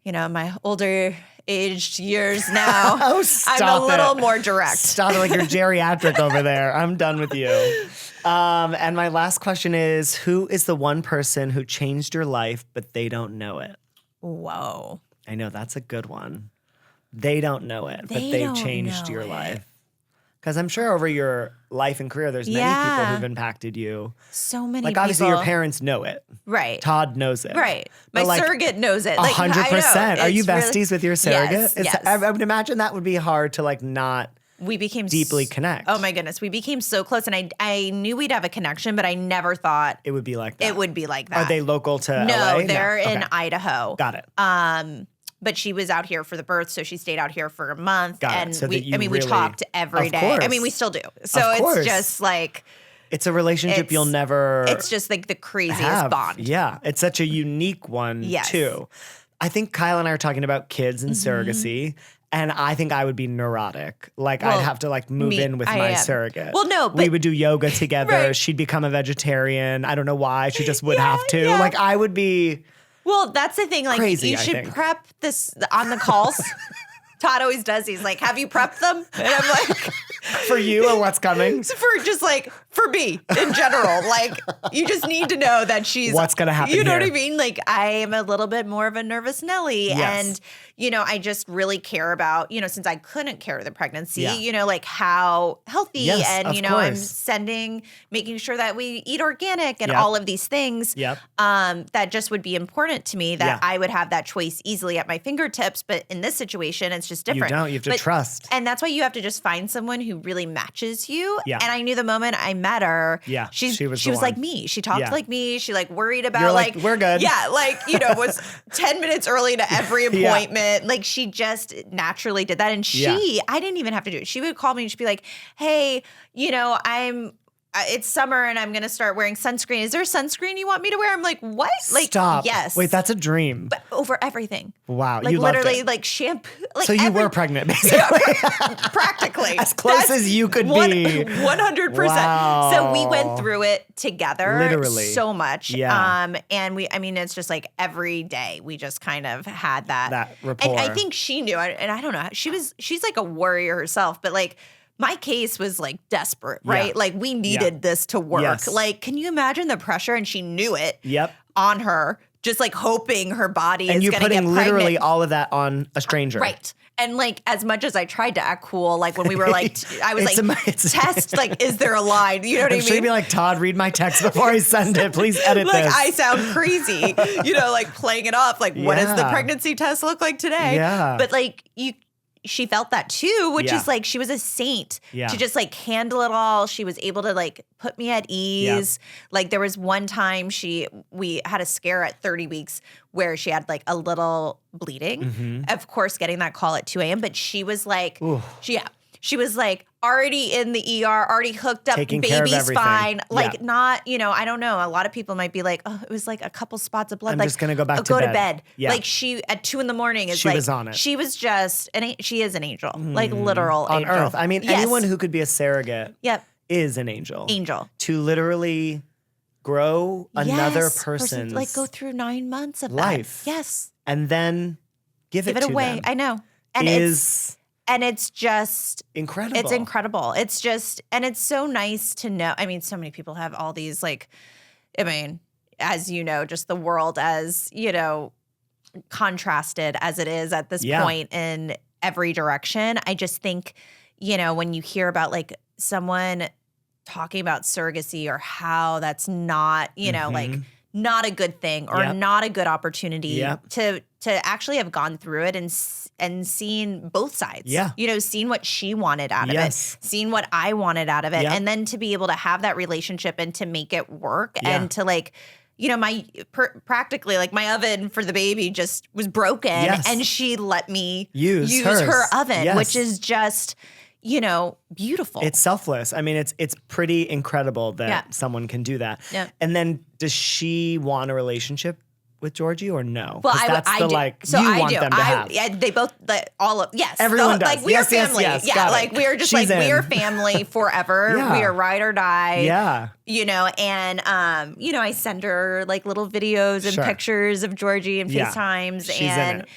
my older aged years now. I'm a little more direct. Stop it, like you're geriatric over there. I'm done with you. And my last question is, who is the one person who changed your life, but they don't know it? Whoa. I know, that's a good one. They don't know it, but they changed your life. Because I'm sure over your life and career, there's many people who've impacted you. So many people. Like, obviously, your parents know it. Right. Todd knows it. Right. My surrogate knows it. 100%. Are you besties with your surrogate? Yes. I would imagine that would be hard to, like, not we became deeply connect. Oh, my goodness. We became so close. And I knew we'd have a connection, but I never thought it would be like that. It would be like that. Are they local to LA? No, they're in Idaho. Got it. But she was out here for the birth, so she stayed out here for a month. Got and it. So we talked every day. Course. I mean, we still do. So it's just like It's a relationship you'll never It's just like the craziest have. bond. Yeah. It's such a unique one too. I think Kyle and I are talking about kids and surrogacy. And I think I would be neurotic. Like I'd have to like move in with my surrogate. Well, no, but we would do yoga together. Right. She'd become a vegetarian. I don't know why. She just would have to. Yeah. Like I would be Well, that's the thing. Like crazy, you should prep this on the calls. Todd always does. He's like, have you prepped them? And I'm like, for you and what's coming? for just like, for me in general. Like, you just need to know that she's. What's going to happen You know here? what I mean? Like, I am a little bit more of a nervous Nelly. Yes. And, you know, I just really care about, you know, since I couldn't carry the pregnancy, Yeah. you know, like how healthy Yes, and, you know, course. I'm making sure that we eat organic and Yep. all of these things. Yep. That just would be important to me that I would have that choice easily at my fingertips. But in this situation, it's just different. You don't. You have to trust. And that's why you have to just find someone who really matches you. Yeah. And I knew the moment I met her, she was like me. She talked like me. She like worried about You're like, we're good. Yeah, like, you know, was 10 minutes early to every appointment. Like she just naturally did that. And I didn't even have to do it. She would call me and she'd be like, hey, you know, it's summer and I'm going to start wearing sunscreen. Is there sunscreen you want me to wear? I'm like, what? Like, stop. Yes. Wait, that's a dream. But over everything. Wow. Like you loved literally it. like shampoo. Like so you were pregnant basically. Practically. As close as you could be. 100%. Wow. So we went through it together. Literally. So much. Yeah. And it's just like every day we just kind of had that rapport. And I think she knew, and I don't know, she's like a warrior herself, but like my case was like desperate, right? Yeah. Like we needed this to work. Yes. Like, can you imagine the pressure? And she knew it on her, just like hoping her body is going to get pregnant. And you're putting literally all of that on a stranger. Right. And like, as much as I tried to act cool, like when we were like, I was test, like, is there a line? You know what I mean? She'd be like, Todd, read my text before I send it. Please edit like, this. I sound crazy, you know, like playing it off. Like, what does the pregnancy test look like today? Yeah. But like, she felt that too, which is like, she was a saint to just like handle it all. She was able to like put me at ease. Like there was one time we had a scare at 30 weeks where she had like a little bleeding. Mm-hmm. Of course, getting that call at 2 a.m. But she was like, she was like already in the ER, already hooked up, taking care of baby's everything. fine. Like not, you know, I don't know. A lot of people might be like, oh, it was like a couple spots of blood. I'm like, just gonna go back to bed. bed. Yeah. Like she at 2 a.m. is she like, was on it. She was just she is an angel, like literal on angel. earth. I mean, anyone who could be a surrogate is an angel. Angel. To literally grow another person's like go through 9 months of life. That. Yes. And then give it to away. them. I know. And it's just incredible. It's incredible. It's just, and it's so nice to know. I mean, so many people have all these like, I mean, as you know, just the world as, you know, contrasted as it is at this point in every direction. I just think, you know, when you hear about like someone talking about surrogacy or how that's not, you know, like not a good thing or not a good opportunity to actually have gone through it and seen both sides. Yeah. You know, seen what she wanted out of it, seen what I wanted out of it, and then to be able to have that relationship and to make it work and to like, you know, practically like my oven for the baby just was broken and she let me use her oven, which is just, you know, beautiful. It's selfless. I mean, it's pretty incredible that someone can do that. Yeah. And then does she want a relationship with Georgie or no? Well, that's I the do. like So you I want do. them to have. They both, all of, yes. Everyone does. Like we are family. Yes, yeah, like we're just She's like, we in. are family forever. We are ride or die. Yeah. You know, and, you know, I send her like little videos and pictures of Georgie and FaceTimes. She's and in it.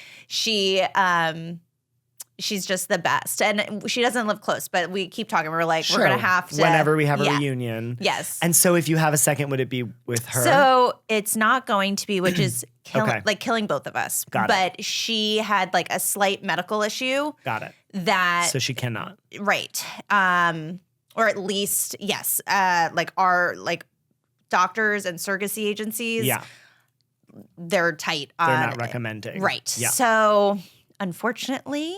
she's just the best. And she doesn't live close, but we keep talking. We're like, we're going to have to. Whenever we have a reunion. Yes. And so if you have a second, would it be with her? So it's not going to be, which is killing both of us. Got it. But she had like a slight medical issue. Got it. That. So she cannot. Right. Or at least, yes. Like our like doctors and surrogacy agencies. Yeah. They're tight on. They're not recommending. Right. Yeah. So unfortunately.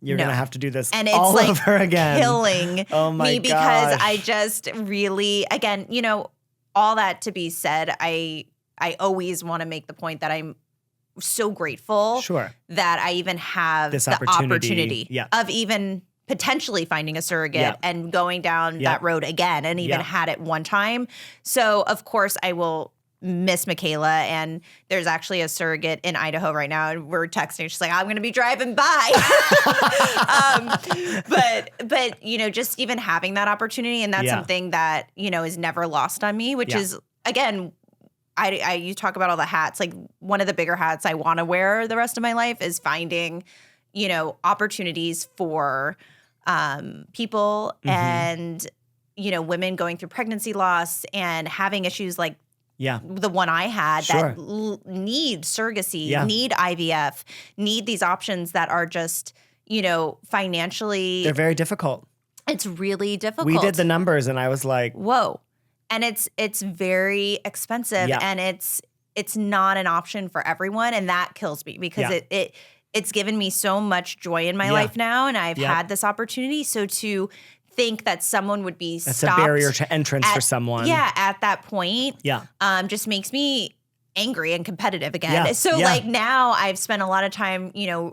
You're going to have to do this and it's all like over again. Killing me because I just really, again, you know, all that to be said, I always want to make the point that I'm so grateful that I even have this the opportunity yeah. of even potentially finding a surrogate and going down that road again, and even had it one time. So of course I will miss Michaela, and there's actually a surrogate in Idaho right now, and we're texting. She's like, I'm going to be driving by. But just even having that opportunity, and that's something that, is never lost on me, which is, again, you talk about all the hats. Like, one of the bigger hats I want to wear the rest of my life is finding, opportunities for people and, women going through pregnancy loss and having issues like the one I had that need surrogacy, need IVF, need these options that are just, financially. They're very difficult. It's really difficult. We did the numbers and I was like, whoa. And it's very expensive and it's not an option for everyone. And that kills me because it's given me so much joy in my life now. And I've had this opportunity. So to think that someone would be that's stopped a barrier to entrance for someone. Yeah, at that point. Yeah. Just makes me angry and competitive again. So like now I've spent a lot of time,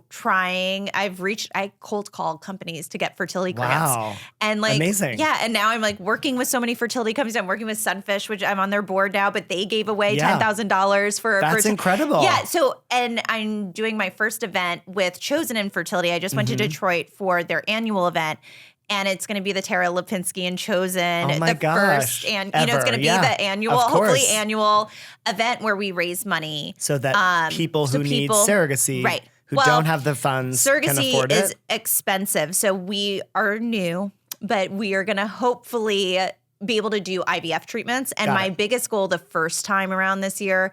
trying. I cold called companies to get fertility grants. And like amazing. Yeah. And now I'm like working with so many fertility companies. I'm working with Sunfish, which I'm on their board now, but they gave away $10,000 for that's incredible. Yeah. So and I'm doing my first event with Chosen Infertility. I just went to Detroit for their annual event. And it's going to be the Tara Lipinski and Chosen, first, and it's going to be the annual, hopefully annual event where we raise money so that people who need surrogacy, who don't have the funds, can afford it. Surrogacy is expensive, so we are new, but we are going to hopefully be able to do IVF treatments. And my biggest goal the first time around this year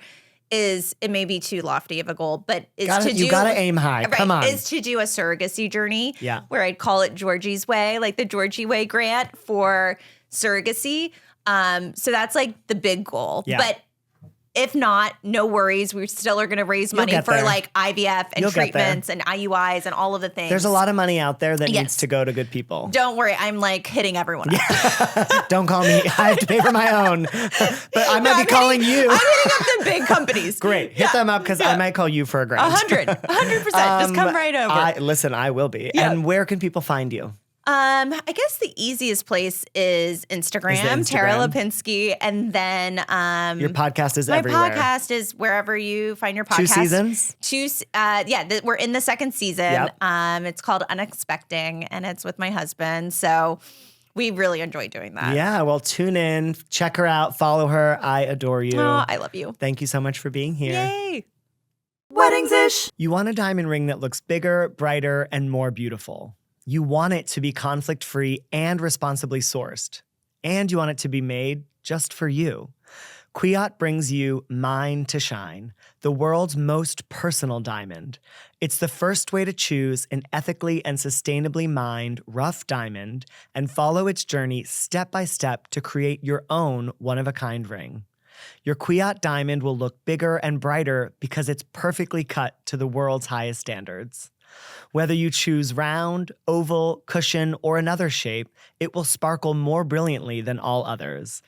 is, it may be too lofty of a goal, but you gotta aim high. Come on. Is to do a surrogacy journey where I'd call it Georgie's Way, like the Georgie Way grant for surrogacy. So that's like the big goal. Yeah. But if not, no worries. We still are going to raise money for like IVF and treatments and IUIs and all of the things. There's a lot of money out there that needs to go to good people. Don't worry. I'm like hitting everyone up. Don't call me. I have to pay for my own. But I might be calling you. I'm hitting up the big companies. Great. Hit them up because I might call you for a grant. 100%. Just come right over. Listen, I will be. Yeah. And where can people find you? I guess the easiest place is Instagram, Tara Lipinski, and then your podcast is everywhere. My podcast is wherever you find your podcast. 2 seasons? We're in the second season. Yep. It's called Unexpecting, and it's with my husband. So we really enjoy doing that. Yeah, well, tune in, check her out, follow her. I adore you. Oh, I love you. Thank you so much for being here. Yay. Weddings-ish. You want a diamond ring that looks bigger, brighter, and more beautiful. You want it to be conflict-free and responsibly sourced. And you want it to be made just for you. Kwiat brings you Mine to Shine, the world's most personal diamond. It's the first way to choose an ethically and sustainably mined rough diamond and follow its journey step by step to create your own one-of-a-kind ring. Your Kwiat diamond will look bigger and brighter because it's perfectly cut to the world's highest standards. Whether you choose round, oval, cushion, or another shape, it will sparkle more brilliantly than all others.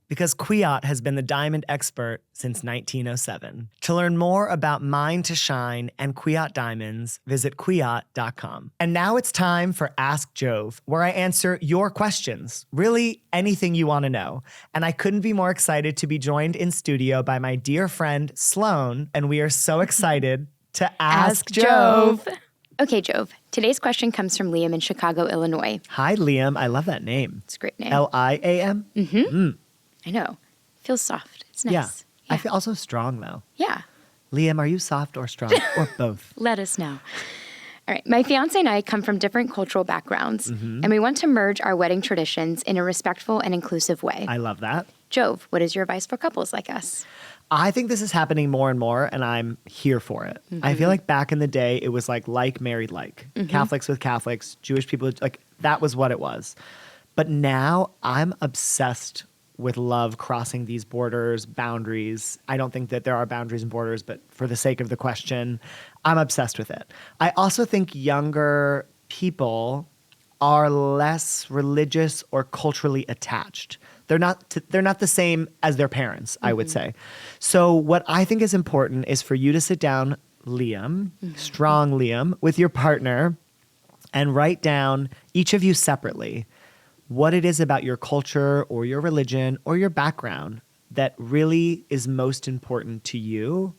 Because Kwiat has been the diamond expert since 1907. To learn more about Mine to Shine and Kwiat diamonds, visit kwiat.com. And now it's time for Ask Jove, where I answer your questions. Really, anything you want to know. And I couldn't be more excited to be joined in studio by my dear friend, Sloan, and we are so excited to Ask Jove. Okay, Jove. Today's question comes from Liam in Chicago, Illinois. Hi, Liam. I love that name. It's a great name. Liam? Mm-hmm. I know. Feels soft. It's nice. Yeah. I feel also strong, though. Yeah. Liam, are you soft or strong or both? Let us know. All right. My fiance and I come from different cultural backgrounds, and we want to merge our wedding traditions in a respectful and inclusive way. I love that. Jove, what is your advice for couples like us? I think this is happening more and more, and I'm here for it. I feel like back in the day, it was like married like. Catholics with Catholics, Jewish people, like that was what it was. But now I'm obsessed with love crossing these borders, boundaries. I don't think that there are boundaries and borders, but for the sake of the question, I'm obsessed with it. I also think younger people are less religious or culturally attached. They're not the same as their parents, I would say. So what I think is important is for you to sit down, Liam, strong Liam, with your partner and write down, each of you separately, what it is about your culture or your religion or your background that really is most important to you.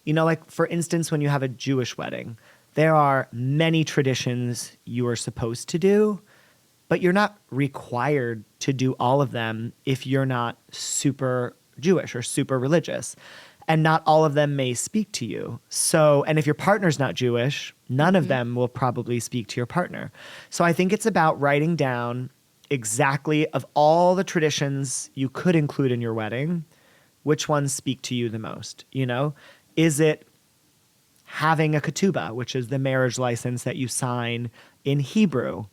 You know, like for instance, when you have a Jewish wedding, there are many traditions you are supposed to do, but you're not required to do all of them if you're not super Jewish or super religious. And not all of them may speak to you. So, and if your partner's not Jewish, none of them will probably speak to your partner. So I think it's about writing down exactly, of all the traditions you could include in your wedding, which ones speak to you the most. You know, is it having a ketubah, which is the marriage license that you sign in Hebrew?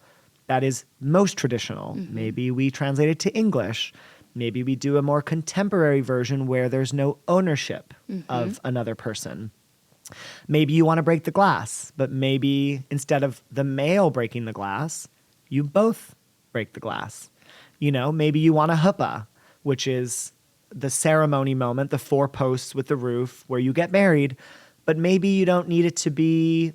That is most traditional. Maybe we translate it to English. Maybe we do a more contemporary version where there's no ownership of another person. Maybe you want to break the glass, but maybe instead of the male breaking the glass, you both break the glass. You know, maybe you want a chuppah, which is the ceremony moment, the 4 posts with the roof where you get married, but maybe you don't need it to be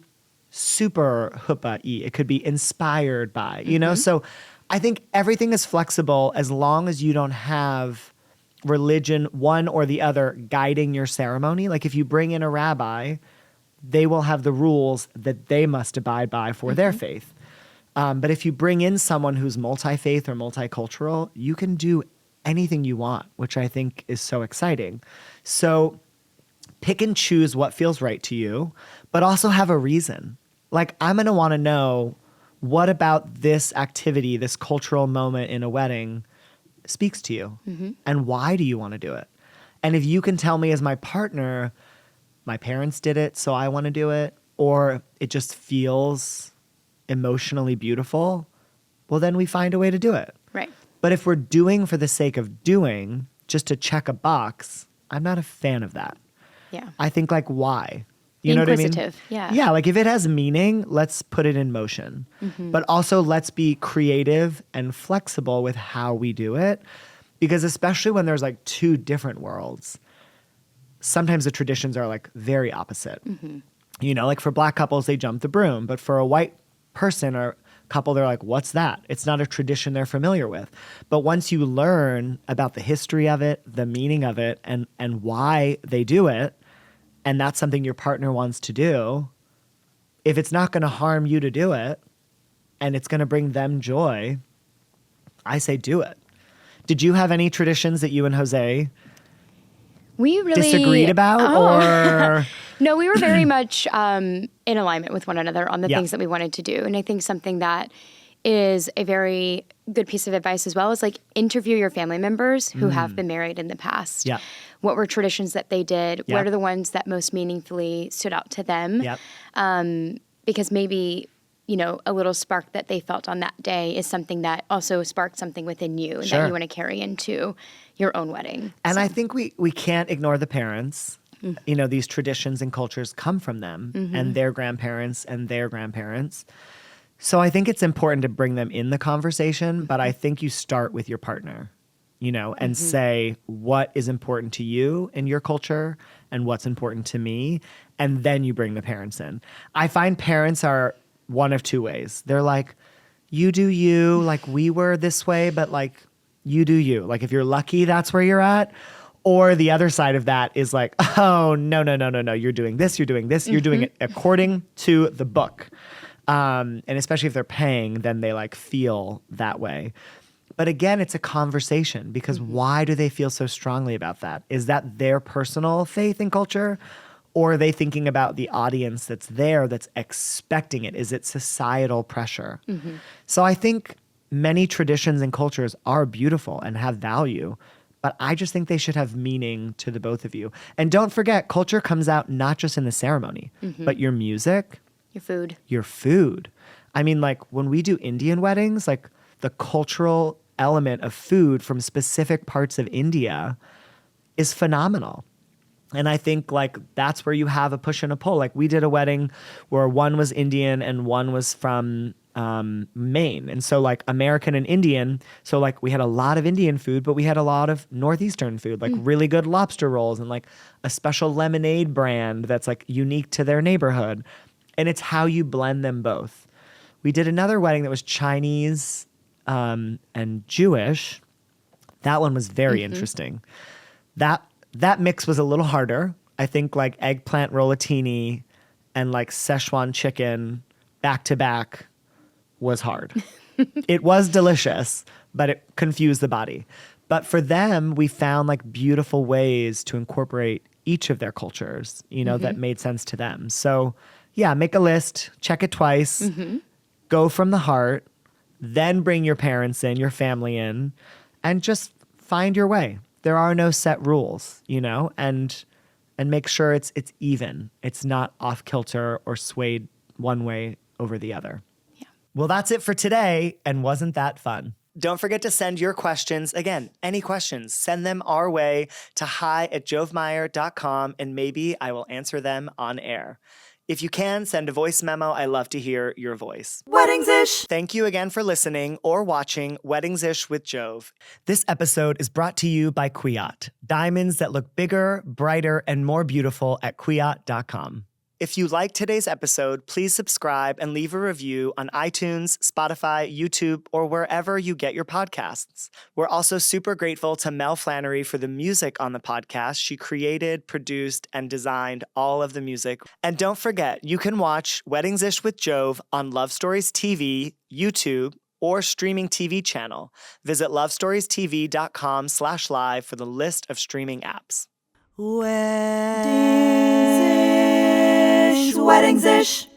super chuppah-y. It could be inspired by, you know? So I think everything is flexible as long as you don't have religion, one or the other, guiding your ceremony. Like if you bring in a rabbi, they will have the rules that they must abide by for their faith. But if you bring in someone who's multi-faith or multicultural, you can do anything you want, which I think is so exciting. So pick and choose what feels right to you, but also have a reason. Like I'm going to want to know, what about this activity, this cultural moment in a wedding speaks to you? And why do you want to do it? And if you can tell me as my partner, my parents did it, so I want to do it, or it just feels emotionally beautiful, well, then we find a way to do it. Right. But if we're doing for the sake of doing, just to check a box, I'm not a fan of that. Yeah. I think like, why? You know what I mean? Inquisitive, yeah. Yeah, like if it has meaning, let's put it in motion. But also let's be creative and flexible with how we do it. Because especially when there's like 2 different worlds, sometimes the traditions are like very opposite. You know, like for Black couples, they jump the broom. But for a white person or couple, they're like, what's that? It's not a tradition they're familiar with. But once you learn about the history of it, the meaning of it, and why they do it, and that's something your partner wants to do, if it's not going to harm you to do it and it's going to bring them joy, I say do it. Did you have any traditions that you and Jose we really disagreed about? Or No, we were very much in alignment with one another on the Yeah. things that we wanted to do. And I think something that is a very good piece of advice as well is like interview your family members who have been married in the past. Yeah. What were traditions that they did? Yeah. What are the ones that most meaningfully stood out to them? Yep. Because maybe, you know, a little spark that they felt on that day is something that also sparked something within you and Sure. that you want to carry into your own wedding. And I think we can't ignore the parents. You know, these traditions and cultures come from them and their grandparents and their grandparents. So I think it's important to bring them in the conversation, but I think you start with your partner, you know, and say what is important to you in your culture and what's important to me, and then you bring the parents in. I find parents are one of 2 ways. They're like, you do you, like we were this way, but like you do you. Like if you're lucky, that's where you're at. Or the other side of that is like, oh, no. You're doing this, you're doing this, you're doing it according to the book. And especially if they're paying, then they like feel that way. But again, it's a conversation because why do they feel so strongly about that? Is that their personal faith and culture? Or are they thinking about the audience that's there that's expecting it? Is it societal pressure? So I think many traditions and cultures are beautiful and have value, but I just think they should have meaning to the both of you. And don't forget, culture comes out not just in the ceremony, but your music, Your food. I mean, like when we do Indian weddings, like the cultural element of food from specific parts of India is phenomenal. And I think like that's where you have a push and a pull. Like we did a wedding where one was Indian and one was from Maine. And so like American and Indian. So like we had a lot of Indian food, but we had a lot of Northeastern food, like really good lobster rolls and like a special lemonade brand that's like unique to their neighborhood. And it's how you blend them both. We did another wedding that was Chinese and Jewish. That one was very interesting. That mix was a little harder. I think like eggplant rollatini and like Szechuan chicken back to back was hard. It was delicious, but it confused the body. But for them, we found like beautiful ways to incorporate each of their cultures, that made sense to them. So yeah, make a list, check it twice, go from the heart, then bring your parents in, your family in, and just find your way. There are no set rules, and make sure it's even. It's not off kilter or swayed one way over the other. Yeah. Well, that's it for today, and wasn't that fun? Don't forget to send your questions. Again, any questions, send them our way to hi@jovemeyer.com, and maybe I will answer them on air. If you can, send a voice memo. I love to hear your voice. Weddings-ish. Thank you again for listening or watching Weddings-ish with Jove. This episode is brought to you by Kwiat, diamonds that look bigger, brighter, and more beautiful at kwiat.com. If you liked today's episode, please subscribe and leave a review on iTunes, Spotify, YouTube, or wherever you get your podcasts. We're also super grateful to Mel Flannery for the music on the podcast. She created, produced, and designed all of the music. And don't forget, you can watch Weddings-ish with Jove on Love Stories TV, YouTube, or streaming TV channel. Visit lovestoriestv.com/live for the list of streaming apps. Weddings-ish.